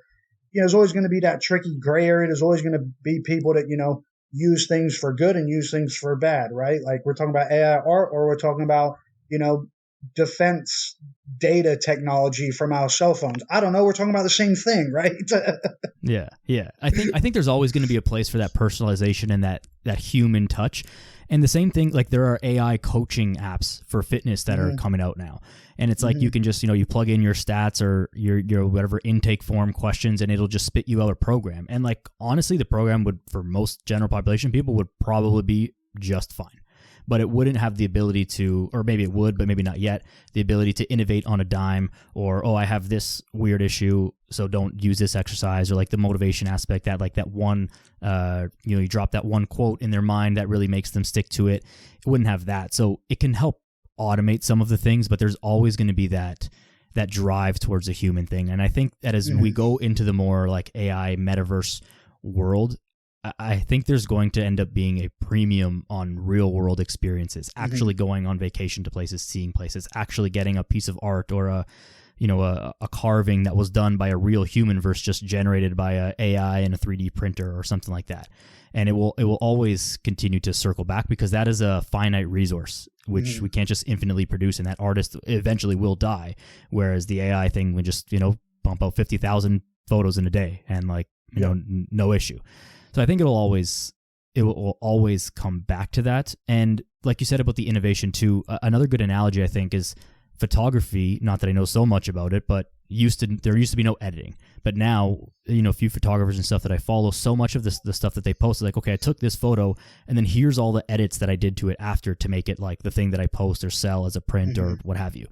there's always going to be that tricky gray area. There's always going to be people that use things for good and use things for bad, right? Like we're talking about AI art, or we're talking about defense data technology from our cell phones. I don't know. We're talking about the same thing, right? Yeah. I think there's always going to be a place for that personalization and that human touch. And the same thing, like there are AI coaching apps for fitness that are coming out now. And it's like you can just, you plug in your stats or your whatever intake form questions, and it'll just spit you out a program. And like, honestly, the program would, for most general population people, would probably be just fine. But it wouldn't have the ability to, or maybe it would, but maybe not yet, the ability to innovate on a dime, or, I have this weird issue, so don't use this exercise, or like the motivation aspect, that like that one, you drop that one quote in their mind that really makes them stick to it. It wouldn't have that. So it can help automate some of the things, but there's always going to be that drive towards a human thing. And I think that as we go into the more like AI metaverse world, I think there's going to end up being a premium on real world experiences, actually going on vacation to places, seeing places, actually getting a piece of art or a carving that was done by a real human versus just generated by a AI and a 3D printer or something like that. And it will always continue to circle back, because that is a finite resource, which we can't just infinitely produce, and that artist eventually will die. Whereas the AI thing would just, bump out 50,000 photos in a day and no issue. So I think it will always come back to that. And like you said about the innovation too, another good analogy I think is photography. Not that I know so much about it, but there used to be no editing. But now, a few photographers and stuff that I follow, so much of the stuff that they post is like, okay, I took this photo and then here's all the edits that I did to it after to make it like the thing that I post or sell as a print or what have you.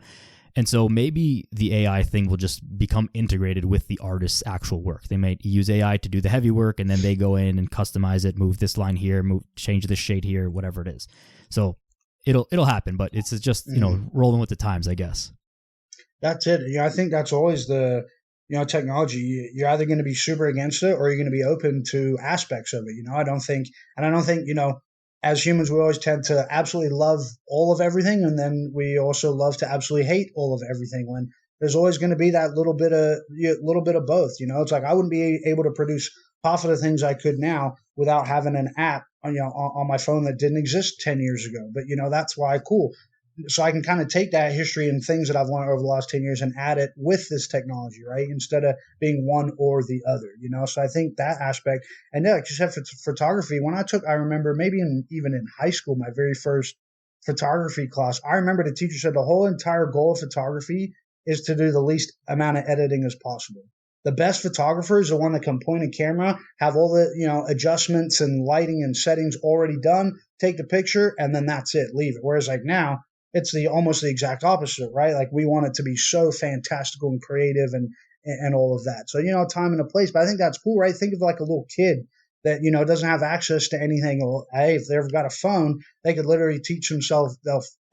And so maybe the AI thing will just become integrated with the artist's actual work. They might use AI to do the heavy work, and then they go in and customize it, move this line here, change this shade here, whatever it is. So it'll happen, but it's just, rolling with the times, I guess. That's it. I think that's always the, technology. You're either going to be super against it or you're going to be open to aspects of it. I don't think, as humans, we always tend to absolutely love all of everything, and then we also love to absolutely hate all of everything. When there's always going to be that little bit of both. It's like I wouldn't be able to produce half of the things I could now without having an app, on my phone that didn't exist 10 years ago. But that's why cool. So I can kind of take that history and things that I've learned over the last 10 years and add it with this technology, right? Instead of being one or the other, So I think that aspect, and like you said, for photography, I remember maybe even in high school, my very first photography class, I remember the teacher said the whole entire goal of photography is to do the least amount of editing as possible. The best photographer is the one that can point a camera, have all the, adjustments and lighting and settings already done, take the picture, and then that's it, leave it. Whereas like now, it's almost the exact opposite, right? Like we want it to be so fantastical and creative and all of that. So, time and a place, but I think that's cool, right? Think of like a little kid that, doesn't have access to anything. Well, hey, if they've got a phone, they could literally teach themselves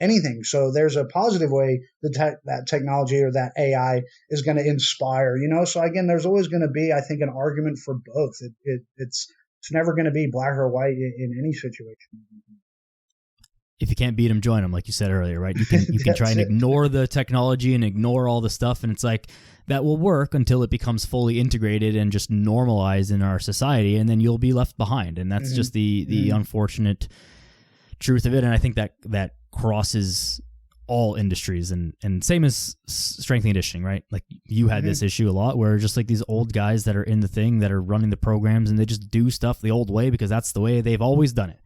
anything. So there's a positive way that technology or that AI is going to inspire, So again, there's always going to be, I think, an argument for both. It's never going to be black or white in any situation. If you can't beat them, join them, like you said earlier, right? You can try and ignore the technology and ignore all the stuff, and it's like that will work until it becomes fully integrated and just normalized in our society, and then you'll be left behind. And that's just the unfortunate truth of it. And I think that crosses all industries, and same as strength and conditioning, right? Like you had this issue a lot where just like these old guys that are in the thing that are running the programs, and they just do stuff the old way because that's the way they've always done it.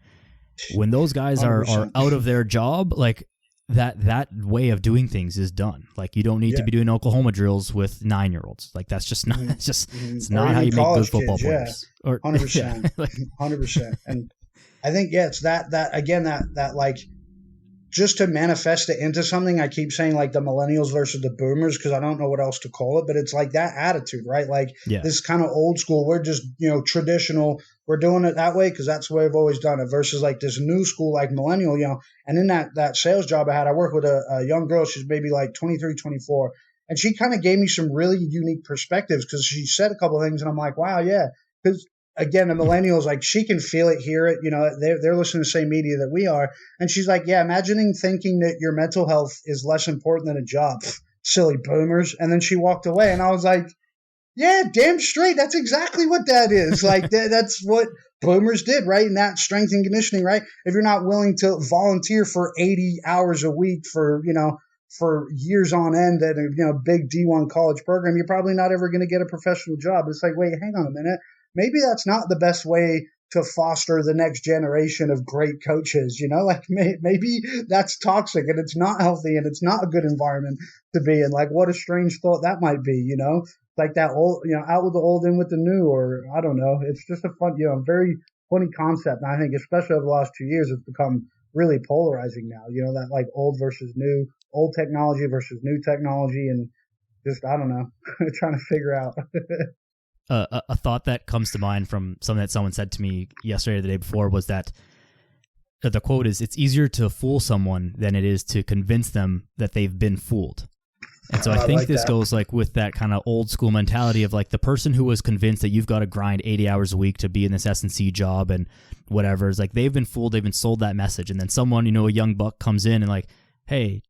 When those guys are out of their job, like that way of doing things is done. Like you don't need to be doing Oklahoma drills with 9-year-olds. Like that's just not, it's not how you make good football players. Or 100%, 100%. And I think, it's that again, that like, just to manifest it into something, I keep saying like the millennials versus the boomers, because I don't know what else to call it, but it's like that attitude, right? Like this kind of old school, we're just, traditional, we're doing it that way because that's the way I've always done it, versus like this new school, like millennial, and in that sales job I had, I worked with a young girl, she's maybe like 23, 24, and she kind of gave me some really unique perspectives because she said a couple of things and I'm like, wow, yeah, because again, the millennials, like she can feel it, hear it, they're listening to the same media that we are. And she's like, yeah, imagining thinking that your mental health is less important than a job. Silly boomers. And then she walked away and I was like, yeah, damn straight. That's exactly what that is. Like that's what boomers did, right? And that strength and conditioning, right? If you're not willing to volunteer for 80 hours a week for years on end at a big D1 college program, you're probably not ever going to get a professional job. It's like, wait, hang on a minute. Maybe that's not the best way to foster the next generation of great coaches. Like maybe that's toxic and it's not healthy and it's not a good environment to be in. Like what a strange thought that might be, like that old, out with the old, in with the new, or I don't know. It's just a fun, very funny concept. And I think especially over the last 2 years, it's become really polarizing now, that like old versus new, old technology versus new technology. And just, I don't know, trying to figure out. A thought that comes to mind from something that someone said to me yesterday or the day before was that the quote is, it's easier to fool someone than it is to convince them that they've been fooled. And so I think like this goes like with that kind of old school mentality of like the person who was convinced that you've got to grind 80 hours a week to be in this S&C job and whatever. It's like they've been fooled, they've been sold that message. And then someone, a young buck comes in and like, hey,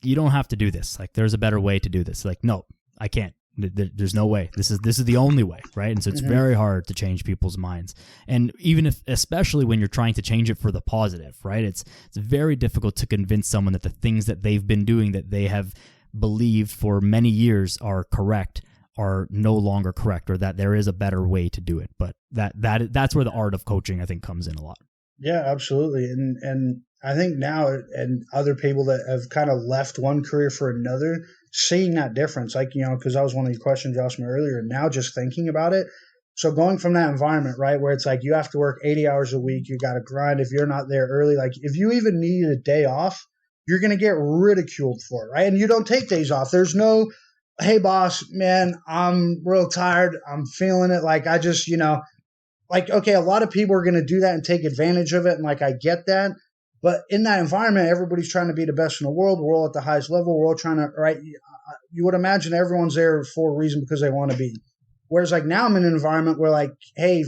you don't have to do this. Like there's a better way to do this. Like, no, I can't. There's no way. This is the only way, right? And so it's very hard to change people's minds. And especially when you're trying to change it for the positive, right? It's very difficult to convince someone that the things that they've been doing that they have believed for many years are correct are no longer correct, or that there is a better way to do it. But that's where the art of coaching, I think, comes in a lot. Yeah, absolutely. And I think now, and other people that have kind of left one career for another, seeing that difference, like, because that was one of your questions you asked me earlier, and now just thinking about it. So going from that environment, right, where it's like you have to work 80 hours a week, you got to grind if you're not there early. Like if you even needed a day off, you're going to get ridiculed for it, right? And you don't take days off. There's no, hey, boss, man, I'm real tired. I'm feeling it. Like I just, like, okay, a lot of people are going to do that and take advantage of it. And like, I get that. But in that environment, everybody's trying to be the best in the world. We're all at the highest level. We're all trying to, right? You would imagine everyone's there for a reason because they want to be. Whereas like now I'm in an environment where like, hey,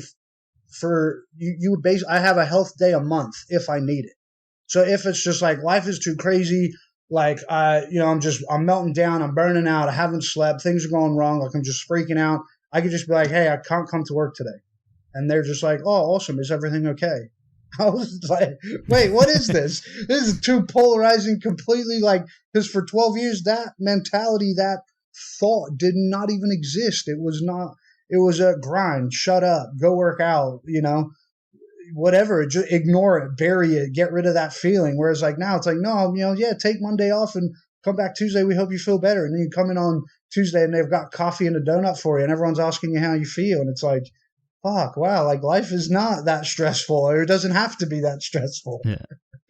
you would I have a health day a month if I need it. So if it's just like life is too crazy, like I'm melting down, I'm burning out, I haven't slept, things are going wrong, like I'm just freaking out, I could just be like, hey, I can't come to work today. And they're just like, oh, awesome, is everything okay? I was like, wait, what is this? This is too polarizing completely, like, because for 12 years that mentality, that thought did not even exist. It was a grind, shut up, go work out, whatever, just ignore it, bury it, get rid of that feeling. Whereas like now it's like, no, take Monday off and come back Tuesday. We hope you feel better. And then you come in on Tuesday and they've got coffee and a donut for you and everyone's asking you how you feel. And it's like, fuck, wow, like life is not that stressful, or it doesn't have to be that stressful. Yeah.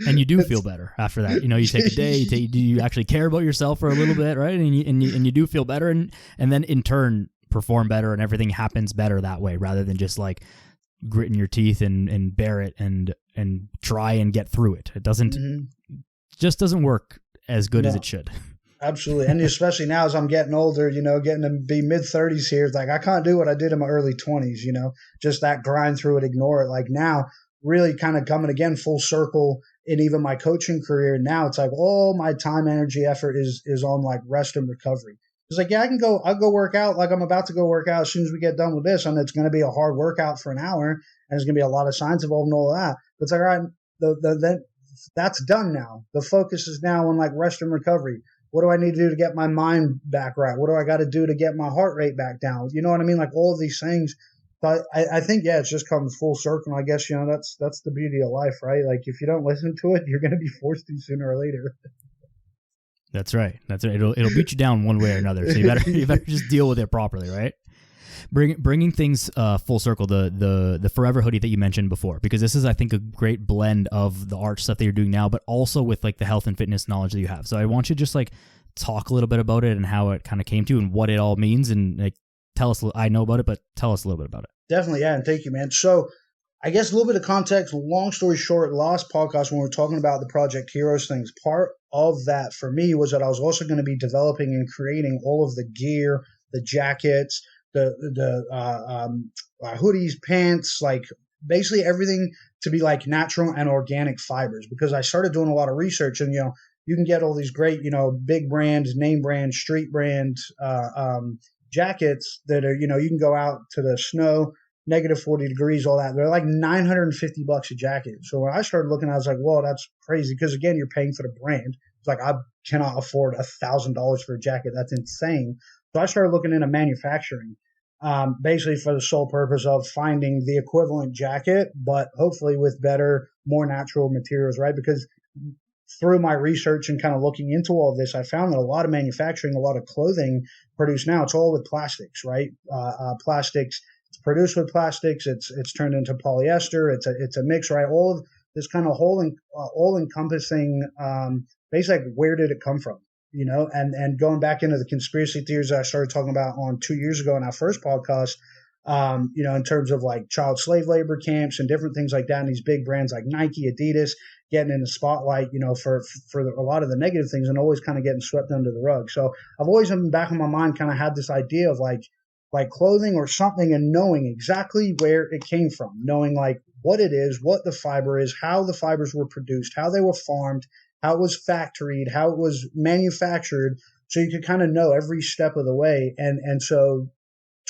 And you do feel better after that. You take a day, you actually care about yourself for a little bit, right? And you do feel better and then in turn perform better and everything happens better that way rather than just like gritting your teeth and bear it and try and get through it. It doesn't just doesn't work as good as it should. Absolutely. And especially now as I'm getting older, getting to be mid-30s here, it's like I can't do what I did in my early 20s, just that grind through it, ignore it. Like now really kind of coming again full circle in even my coaching career. Now it's like all my time, energy, effort is on like rest and recovery. It's like, yeah, I'll go work out. Like I'm about to go work out as soon as we get done with this. And it's going to be a hard workout for an hour and there's going to be a lot of science involved and all of that. But it's like, all right, that's done now. The focus is now on like rest and recovery. What do I need to do to get my mind back right? What do I got to do to get my heart rate back down? You know what I mean? Like all of these things. But I think, yeah, it's just come full circle. I guess, that's the beauty of life, right? Like if you don't listen to it, you're going to be forced to sooner or later. That's right. It'll beat you down one way or another. So you better just deal with it properly, right? Bringing things full circle, the Forever Hoodie that you mentioned before, because this is, I think, a great blend of the art stuff that you're doing now, but also with like the health and fitness knowledge that you have. So I want you to just like talk a little bit about it and how it kind of came to you and what it all means, and like tell us. I know about it, but tell us a little bit about it. Definitely, yeah, and thank you, man. So I guess a little bit of context. Long story short, last podcast when we were talking about the Project Heroes things, part of that for me was that I was also going to be developing and creating all of the gear, the jackets, hoodies, pants, like basically everything to be like natural and organic fibers. Because I started doing a lot of research, and you can get all these great big brand, name brand, street brand jackets that are you can go out to the snow, -40 degrees, all that. They're like $950 a jacket. So when I started looking, I was like, well, that's crazy. Because again, you're paying for the brand. It's like, I cannot afford $1,000 for a jacket. That's insane. So I started looking into manufacturing, basically for the sole purpose of finding the equivalent jacket, but hopefully with better, more natural materials, right? Because through my research and kind of looking into all of this, I found that a lot of manufacturing, a lot of clothing produced now, it's all with plastics, right? Plastics. It's produced with plastics. It's turned into polyester. It's a mix, right? All of this kind of all encompassing, basically, like, where did it come from? And going back into the conspiracy theories that I started talking about on 2 years ago in our first podcast, in terms of like child slave labor camps and different things like that, and these big brands like Nike, Adidas getting in the spotlight, for a lot of the negative things, and always kind of getting swept under the rug. So I've always in the back of my mind kind of had this idea of like clothing or something, and knowing exactly where it came from, knowing like what it is, what the fiber is, how the fibers were produced, how they were farmed, how it was factoried, how it was manufactured, so you could kind of know every step of the way. And so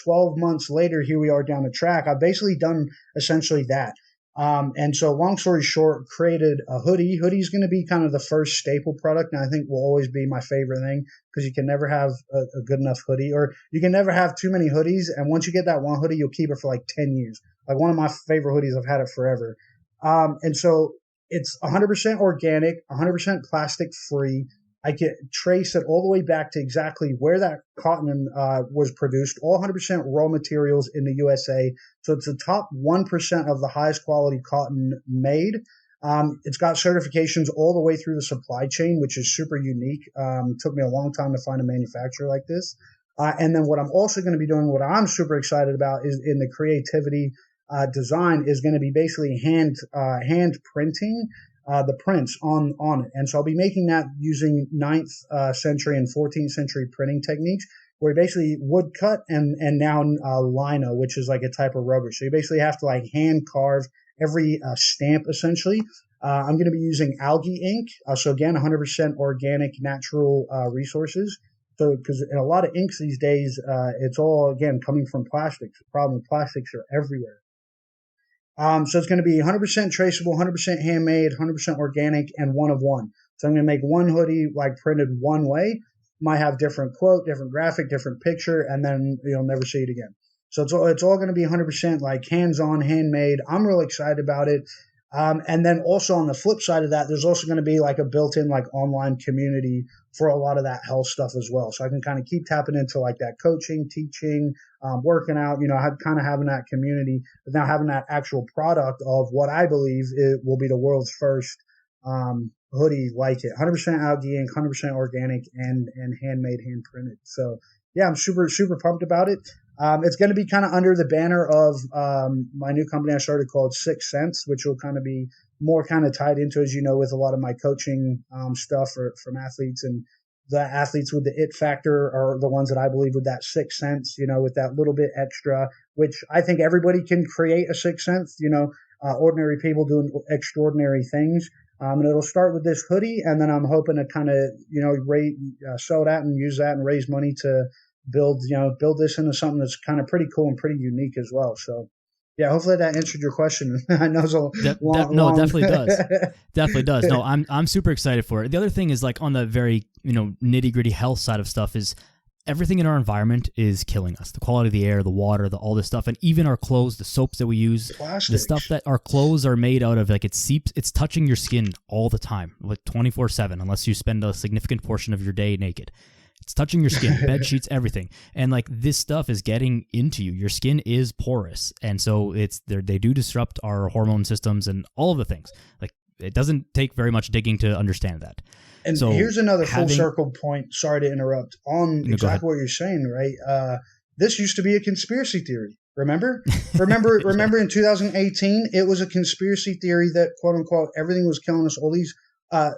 12 months later, here we are down the track. I've basically done essentially that. And so long story short, created a hoodie. Hoodie is going to be kind of the first staple product, and I think will always be my favorite thing, because you can never have a good enough hoodie, or you can never have too many hoodies. And once you get that one hoodie, you'll keep it for like 10 years. Like one of my favorite hoodies, I've had it forever. And so it's 100% organic, 100% plastic free. I can trace it all the way back to exactly where that cotton was produced, all 100% raw materials in the USA. So it's the top 1% of the highest quality cotton made. It's got certifications all the way through the supply chain, which is super unique. It took me a long time to find a manufacturer like this. And then what I'm also going to be doing, what I'm super excited about, is in the creativity design, is going to be basically hand printing the prints on it. And so I'll be making that using 9th century and 14th century printing techniques, where basically wood cut and now lino, which is like a type of rubber. So you basically have to like hand carve every stamp essentially. I'm going to be using algae ink. So again, 100% organic, natural resources. So because in a lot of inks these days, it's all, again, coming from plastics. The problem with plastics are everywhere. So it's going to be 100% traceable, 100% handmade, 100% organic, and one of one. So I'm going to make one hoodie like printed one way. Might have different quote, different graphic, different picture, and then you'll never see it again. So it's all going to be 100% like hands-on, handmade. I'm really excited about it. And then also on the flip side of that, there's also going to be like a built-in like online community for a lot of that health stuff as well. So I can kind of keep tapping into like that coaching, teaching, working out, kind of having that community, but now having that actual product of what I believe it will be the world's first hoodie like it. 100% algae ink, 100% organic, and handmade, hand printed. So yeah, I'm super, super pumped about it. It's going to be kind of under the banner of my new company I started called 6 Cents, which will kind of be more kind of tied into, as you know, with a lot of my coaching stuff from athletes. And the athletes with the it factor are the ones that I believe with that 6 cents, with that little bit extra, which I think everybody can create a 6 cents, ordinary people doing extraordinary things. And it'll start with this hoodie, and then I'm hoping to kind of, sell that and use that and raise money to build this into something that's kind of pretty cool and pretty unique as well. So yeah, hopefully that answered your question. I know it's long. Definitely does. Definitely does. No, I'm super excited for it. The other thing is like on the very, nitty gritty health side of stuff is everything in our environment is killing us. The quality of the air, the water, all this stuff, and even our clothes, the soaps that we use, Plastics. The stuff that our clothes are made out of, like it seeps, it's touching your skin all the time, like 24/7, unless you spend a significant portion of your day naked. It's touching your skin, bed sheets, everything. And like this stuff is getting into you. Your skin is porous. And so they do disrupt our hormone systems and all of the things. Like it doesn't take very much digging to understand that. And so here's another full circle point. Sorry to interrupt on exactly what you're saying, right? This used to be a conspiracy theory. Remember in 2018, it was a conspiracy theory that quote unquote, everything was killing us. All these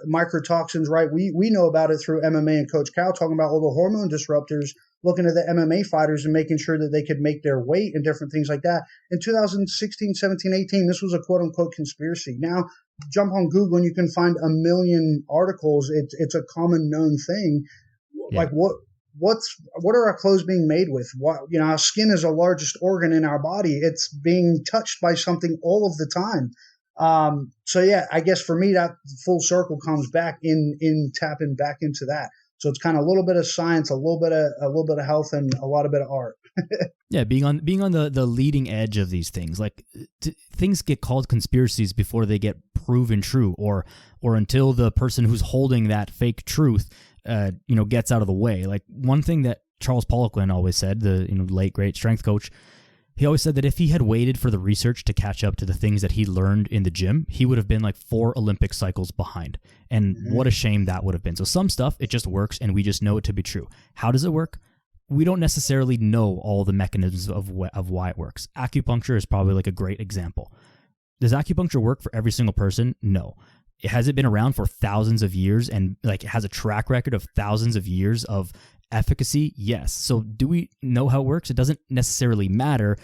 microtoxins, right? We know about it through MMA and Coach Cal talking about all the hormone disruptors looking at the MMA fighters and making sure that they could make their weight and different things like that. In 2016, 17, 18, this was a quote unquote conspiracy. Now, jump on Google and you can find a million articles. It's a common known thing. Yeah. Like what are our clothes being made with? What, our skin is the largest organ in our body. It's being touched by something all of the time. So yeah, I guess for me that full circle comes back in tapping back into that. So it's kind of a little bit of science, a little bit of health, and a lot of bit of art. Yeah, being on the leading edge of these things, like things get called conspiracies before they get proven true, or until the person who's holding that fake truth, gets out of the way. Like one thing that Charles Poliquin always said, the late great strength coach, he always said that if he had waited for the research to catch up to the things that he learned in the gym, he would have been like 4 Olympic cycles behind. And what a shame that would have been. So some stuff, it just works and we just know it to be true. How does it work? We don't necessarily know all the mechanisms of why it works. Acupuncture is probably like a great example. Does acupuncture work for every single person? No. Has it been around for thousands of years and like it has a track record of thousands of years of efficacy? Yes. So do we know how it works? It doesn't necessarily matter,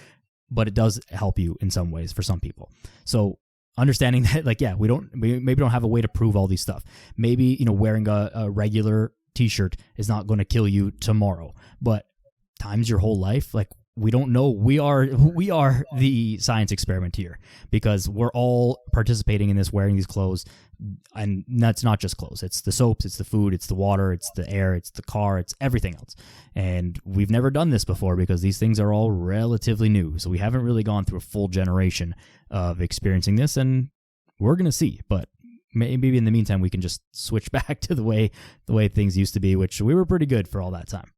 but it does help you in some ways for some people. So understanding that, like, yeah, we maybe don't have a way to prove all these stuff. Maybe, wearing a regular t-shirt is not going to kill you tomorrow, but times your whole life, like, we don't know. We are the science experiment here because we're all participating in this, wearing these clothes. And that's not just clothes. It's the soaps, it's the food, it's the water, it's the air, it's the car, it's everything else. And we've never done this before because these things are all relatively new. So we haven't really gone through a full generation of experiencing this, and we're going to see. But maybe in the meantime, we can just switch back to the way things used to be, which we were pretty good for all that time.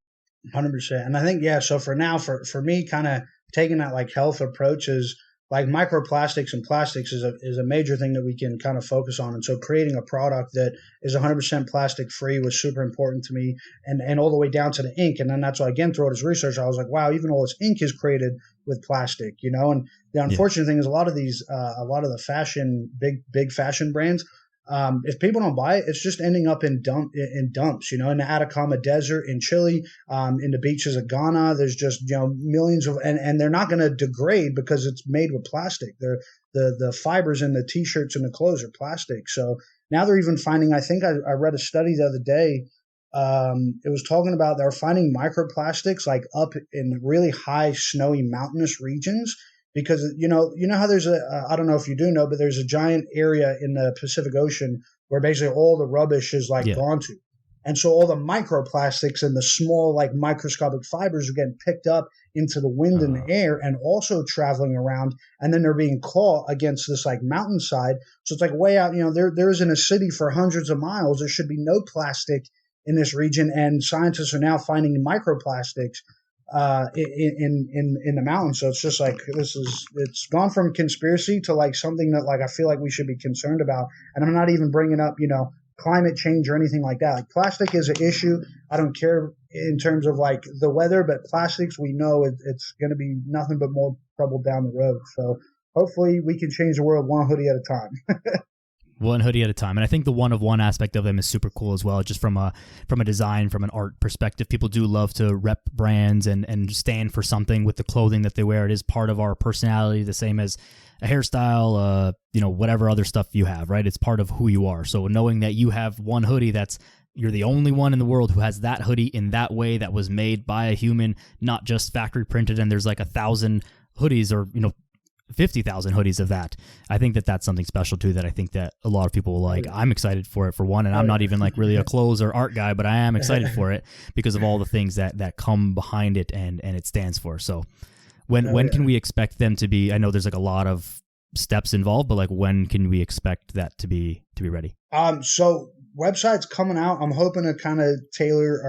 100%. And I think, yeah, so for now, for me, kind of taking that like health approach is like microplastics and plastics is a major thing that we can kind of focus on. And so creating a product that is 100% plastic free was super important to me, and all the way down to the ink. And then that's why, again, throughout his research, I was like, wow, even all this ink is created with plastic, And the unfortunate thing is a lot of the fashion, big fashion brands, if people don't buy it, it's just ending up in dumps, in the Atacama Desert, in Chile, in the beaches of Ghana. There's just, millions of, and they're not going to degrade because it's made with plastic. The fibers in the t-shirts and the clothes are plastic. So now they're even finding, I think I read a study the other day. It was talking about they're finding microplastics like up in really high snowy mountainous regions. Because, how there's I don't know if you do know, but there's a giant area in the Pacific Ocean where basically all the rubbish is gone to. And so all the microplastics and the small, like microscopic fibers are getting picked up into the wind and the air and also traveling around. And then they're being caught against this like mountainside. So it's like way out, there isn't a city for hundreds of miles. There should be no plastic in this region. And scientists are now finding microplastics in the mountains. So it's just like it's gone from conspiracy to like something that like I feel like we should be concerned about. And I'm not even bringing up climate change or anything like that. Like plastic is an issue. I don't care in terms of like the weather, but plastics, we know it's going to be nothing but more trouble down the road. So hopefully we can change the world one hoodie at a time. One hoodie at a time. And I think the one-of-one aspect of them is super cool as well, just from a design, from an art perspective. People do love to rep brands and stand for something with the clothing that they wear. It is part of our personality, the same as a hairstyle, whatever other stuff you have, right? It's part of who you are. So knowing that you have one hoodie you're the only one in the world who has that hoodie in that way that was made by a human, not just factory printed, and there's like 1,000 hoodies or, 50,000 hoodies of that. I think that that's something special too that I think that a lot of people will like. I'm excited for it for one, and I'm not even like really a clothes or art guy, but I am excited for it because of all the things that come behind it and it stands for. So when can we expect them to be? I know there's like a lot of steps involved, but like when can we expect that to be ready? So website's coming out. I'm hoping to kind of tailor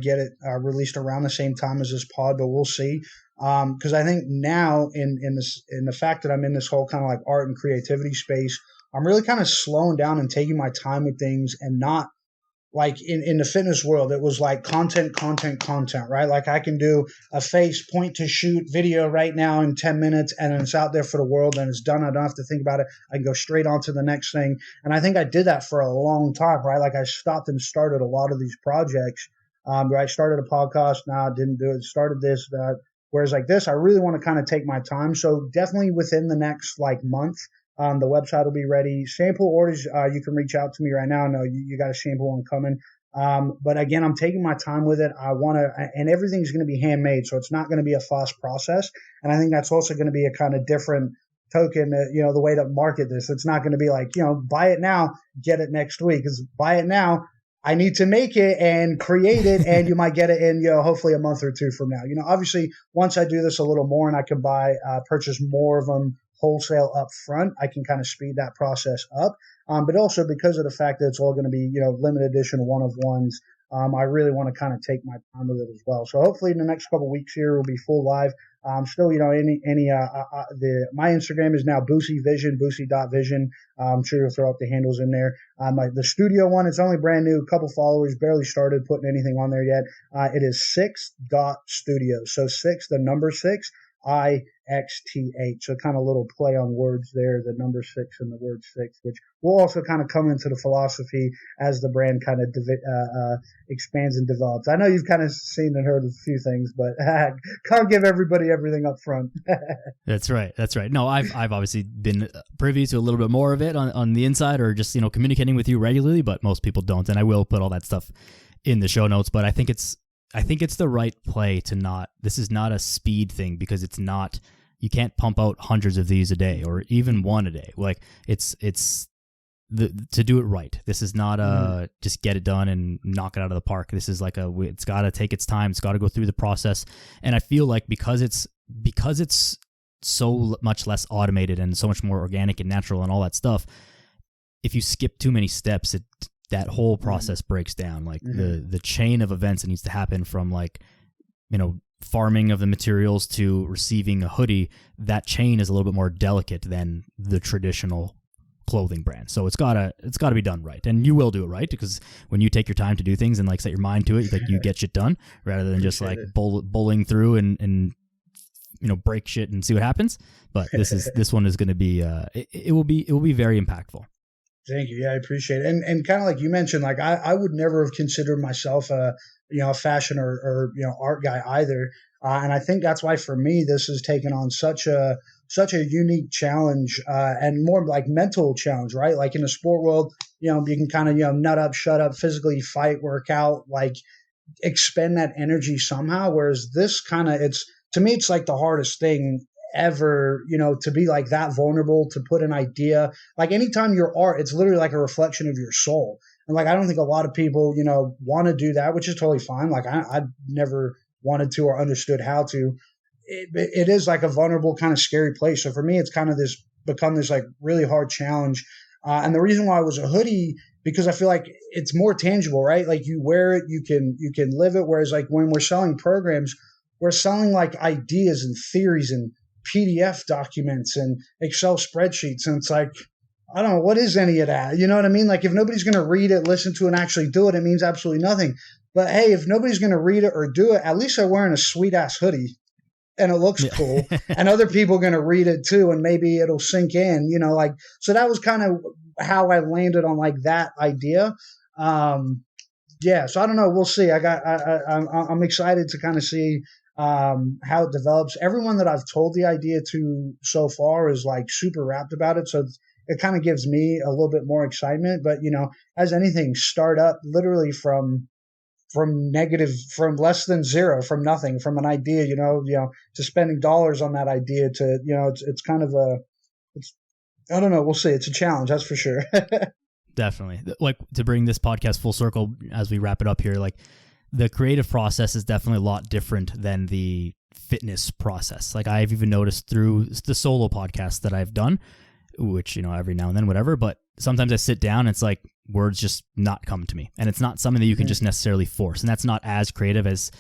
get it released around the same time as this pod, but we'll see. Because I think now in the fact that I'm in this whole kind of like art and creativity space, I'm really kind of slowing down and taking my time with things, and not like in the fitness world, it was like content, right? Like I can do a face point to shoot video right now in 10 minutes and then it's out there for the world and it's done. I don't have to think about it. I can go straight on to the next thing. And I think I did that for a long time, right? Like I stopped and started a lot of these projects I started a podcast. Nah, didn't do it. Started this. Whereas like this, I really want to kind of take my time. So definitely within the next like month, the website will be ready. Sample orders, you can reach out to me right now. No, you got a sample one coming. But again, I'm taking my time with it. I want to, and everything's going to be handmade. So it's not going to be a fast process. And I think that's also going to be a kind of different token, the way to market this. It's not going to be like, buy it now, get it next week. Because buy it now, I need to make it and create it, and you might get it in, hopefully a month or two from now. Obviously, once I do this a little more and I can purchase more of them wholesale up front, I can kind of speed that process up. But also because of the fact that it's all going to be, limited edition one of ones, I really want to kind of take my time with it as well. So hopefully in the next couple of weeks here, we'll be full live. Still, my Instagram is now Bousson Vision, Bousson.vision. I'm sure you'll throw up the handles in there. The studio one, it's only brand new, a couple followers, barely started putting anything on there yet. It is 6.studio. So 6, the number 6, IXTH. So kind of a little play on words there, the number 6 and the word 6, which will also kind of come into the philosophy as the brand kind of expands and develops. I know you've kind of seen and heard a few things, but can't give everybody everything up front. That's right. No, I've obviously been privy to a little bit more of it on the inside, or just, communicating with you regularly, but most people don't. And I will put all that stuff in the show notes, but I think it's the right play to this is not a speed thing, because it's not, you can't pump out hundreds of these a day or even one a day. Like to do it right. This is not just get it done and knock it out of the park. This is like it's got to take its time. It's got to go through the process. And I feel like because it's so much less automated and so much more organic and natural and all that stuff, if you skip too many steps, that whole process breaks down. Like the chain of events that needs to happen from farming of the materials to receiving a hoodie, that chain is a little bit more delicate than the traditional clothing brand. So it's gotta be done right, and you will do it right, because when you take your time to do things and set your mind to it, you get shit done rather than just bullying through and break shit and see what happens. But this one is going to be it will be very impactful. Thank you. Yeah, I appreciate it. And kind of like you mentioned, like I would never have considered myself a fashion or art guy either. And I think that's why for me, this has taken on such a unique challenge, and more like mental challenge, right? Like in the sport world, you can kind of, nut up, shut up, physically fight, work out, like expend that energy somehow. Whereas this kind of, to me, it's like the hardest thing ever, to be like that vulnerable, to put an idea, like anytime your art, it's literally like a reflection of your soul. And like, I don't think a lot of people, want to do that, which is totally fine. Like I never wanted to or understood how to. It is like a vulnerable kind of scary place. So for me, it's kind of become this like really hard challenge. And the reason why it was a hoodie, because I feel like it's more tangible, right? Like you wear it, you can live it. Whereas like when we're selling programs, we're selling like ideas and theories and PDF documents and Excel spreadsheets. And it's like, I don't know, what is any of that? You know what I mean? Like if nobody's going to read it, listen to it, and actually do it, it means absolutely nothing. But hey, if nobody's going to read it or do it, at least they're wearing a sweet ass hoodie and it looks cool, and other people are going to read it too. And maybe it'll sink in, so that was kind of how I landed on like that idea. Yeah. So I don't know. We'll see. I'm excited to kind of see how it develops. Everyone that I've told the idea to so far is like super wrapped about it. So it kind of gives me a little bit more excitement. But, as anything, start up literally from negative, from less than zero, from nothing, from an idea, to spending dollars on that idea to, it's kind of I don't know. We'll see. It's a challenge. That's for sure. Definitely. Like to bring this podcast full circle as we wrap it up here, like the creative process is definitely a lot different than the fitness process. Like I've even noticed through the solo podcast that I've done, which, every now and then, whatever, but sometimes I sit down and it's like words just not come to me, and it's not something that you can just necessarily force. And that's not as creative as,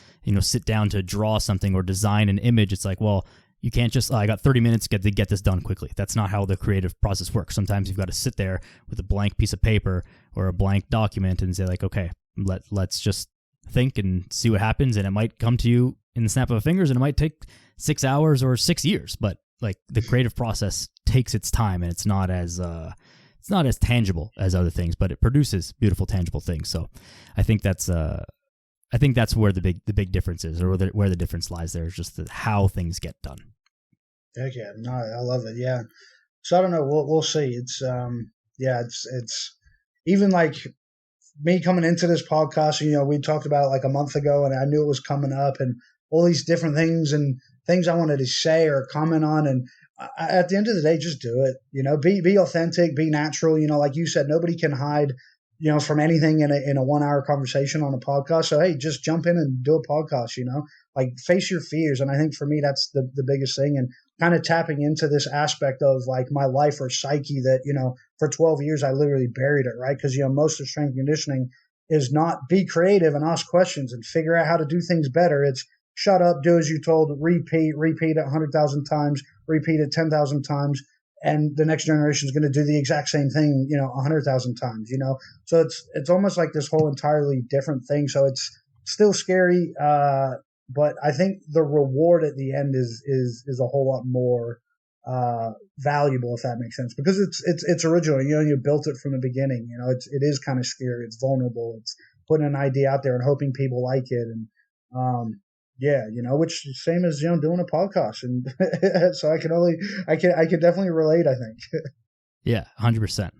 sit down to draw something or design an image. It's like, well, you can't just, I got 30 minutes to get this done quickly. That's not how the creative process works. Sometimes you've got to sit there with a blank piece of paper or a blank document and say like, okay, let's just think and see what happens. And it might come to you in the snap of a fingers, and it might take 6 hours or 6 years, but like the creative process takes its time, and it's not as tangible as other things, but it produces beautiful, tangible things. So I think that's I think that's where the big difference is, or where the difference lies there, is just how things get done. Heck yeah, no, I love it. Yeah. So I don't know. We'll see. It's it's even like me coming into this podcast. We talked about it like a month ago, and I knew it was coming up, and all these different things and things I wanted to say or comment on. And at the end of the day, just do it. Be authentic, be natural. Like you said, nobody can hide from anything in a 1 hour conversation on a podcast. So, hey, just jump in and do a podcast, like face your fears. And I think for me, that's the biggest thing. And kind of tapping into this aspect of like my life or psyche that, for 12 years, I literally buried it, right? Because, most of strength and conditioning is not be creative and ask questions and figure out how to do things better. It's shut up, do as you're told, repeat it 100,000 times, repeat it 10,000 times. And the next generation is going to do the exact same thing, 100,000 times, So it's almost like this whole entirely different thing. So it's still scary, but I think the reward at the end is a whole lot more valuable, if that makes sense, because it's original. You built it from the beginning. It is kind of scary. It's vulnerable. It's putting an idea out there and hoping people like it. And which same as doing a podcast, and so I can definitely relate, I think. Yeah, 100%.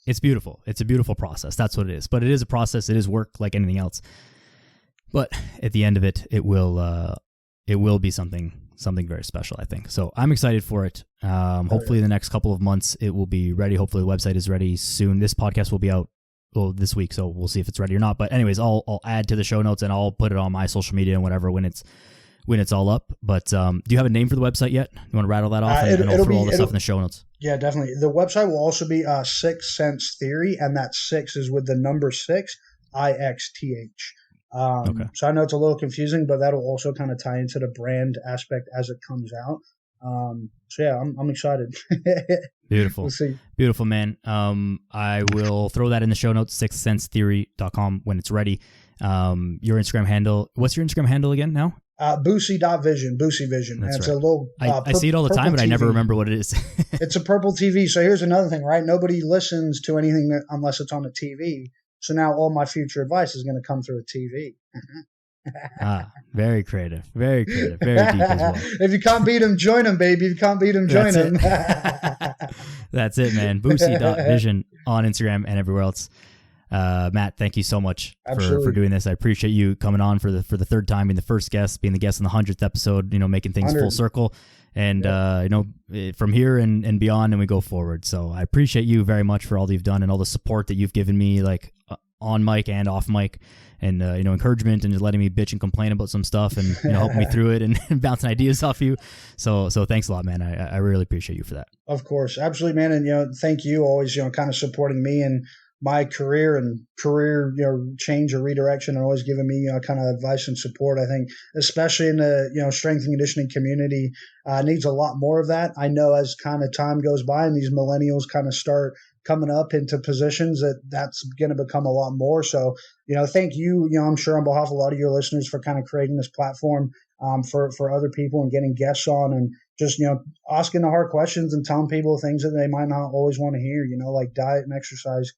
It's beautiful. It's a beautiful process. That's what it is. But it is a process. It is work like anything else. But at the end of it, it will be something very special, I think. So I'm excited for it. Hopefully in the next couple of months it will be ready. Hopefully the website is ready soon. This podcast will be out this week, so we'll see if it's ready or not. But anyways, I'll add to the show notes and I'll put it on my social media and whatever when it's all up. But do you have a name for the website yet? You want to rattle that off? And I'll throw all the stuff in the show notes. Yeah, definitely. The website will also be Sixth Sense Theory, and that 6 is with the number 6, IXTH. Okay. So I know it's a little confusing, but that'll also kind of tie into the brand aspect as it comes out. So yeah, I'm excited. Beautiful. We'll see. Beautiful, man. I will throw that in the show notes, sixthsensetheory.com when it's ready. Your Instagram handle. What's your Instagram handle again now? Boussy.vision. Boussy Vision. That's it's right. a little. I see it all the time, but I never remember what it is. It's a purple TV. So here's another thing, right? Nobody listens to anything unless it's on a TV. So now all my future advice is going to come through a TV. Very creative, very deep as well. If you can't beat him, join him, baby. If you can't beat him, join him. That's it, man. Boussy.vision on Instagram and everywhere else. Matt, thank you so much for doing this. I appreciate you coming on for the third time, being the first guest, being the guest on the 100th episode, making things 100. Full circle. And, from here and beyond, and we go forward. So I appreciate you very much for all that you've done and all the support that you've given me, like on mic and off mic, and, encouragement and just letting me bitch and complain about some stuff and, helping me through it and bouncing ideas off you. So thanks a lot, man. I really appreciate you for that. Of course. Absolutely, man. And, thank you always, kind of supporting me and my career change or redirection, and always giving me kind of advice and support. I think especially in the strength and conditioning community needs a lot more of that. I know as kind of time goes by and these millennials kind of start coming up into positions that's going to become a lot more. So thank you. I'm sure on behalf of a lot of your listeners for kind of creating this platform for other people and getting guests on and just asking the hard questions and telling people things that they might not always want to hear. Like diet and exercise.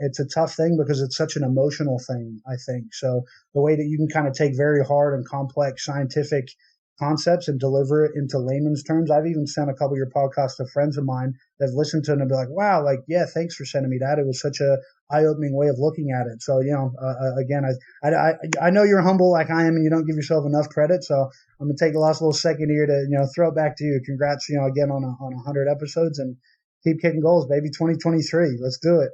It's a tough thing because it's such an emotional thing, I think. So the way that you can kind of take very hard and complex scientific concepts and deliver it into layman's terms. I've even sent a couple of your podcasts to friends of mine that have listened to it and be like, wow, like, yeah, thanks for sending me that. It was such a eye-opening way of looking at it. So, again, I know you're humble like I am and you don't give yourself enough credit. So I'm going to take the last little second here to, throw it back to you. Congrats, again on 100 episodes, and keep kicking goals, baby. 2023. Let's do it.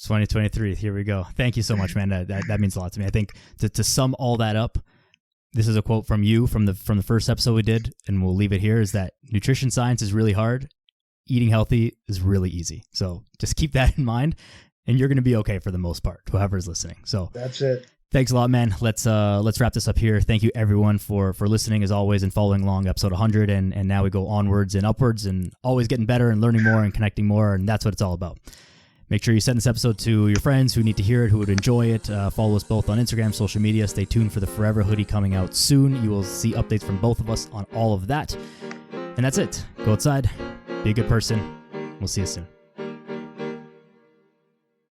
2023. Here we go. Thank you so much, man. That means a lot to me. I think to sum all that up, this is a quote from you from the first episode we did, and we'll leave it here, is that nutrition science is really hard. Eating healthy is really easy. So just keep that in mind, and you're going to be okay for the most part, whoever's listening. So that's it. Thanks a lot, man. Let's wrap this up here. Thank you everyone for listening as always and following along episode 100. And now we go onwards and upwards and always getting better and learning more and connecting more. And that's what it's all about. Make sure you send this episode to your friends who need to hear it, who would enjoy it. Follow us both on Instagram, social media. Stay tuned for the Forever Hoodie coming out soon. You will see updates from both of us on all of that. And that's it. Go outside. Be a good person. We'll see you soon.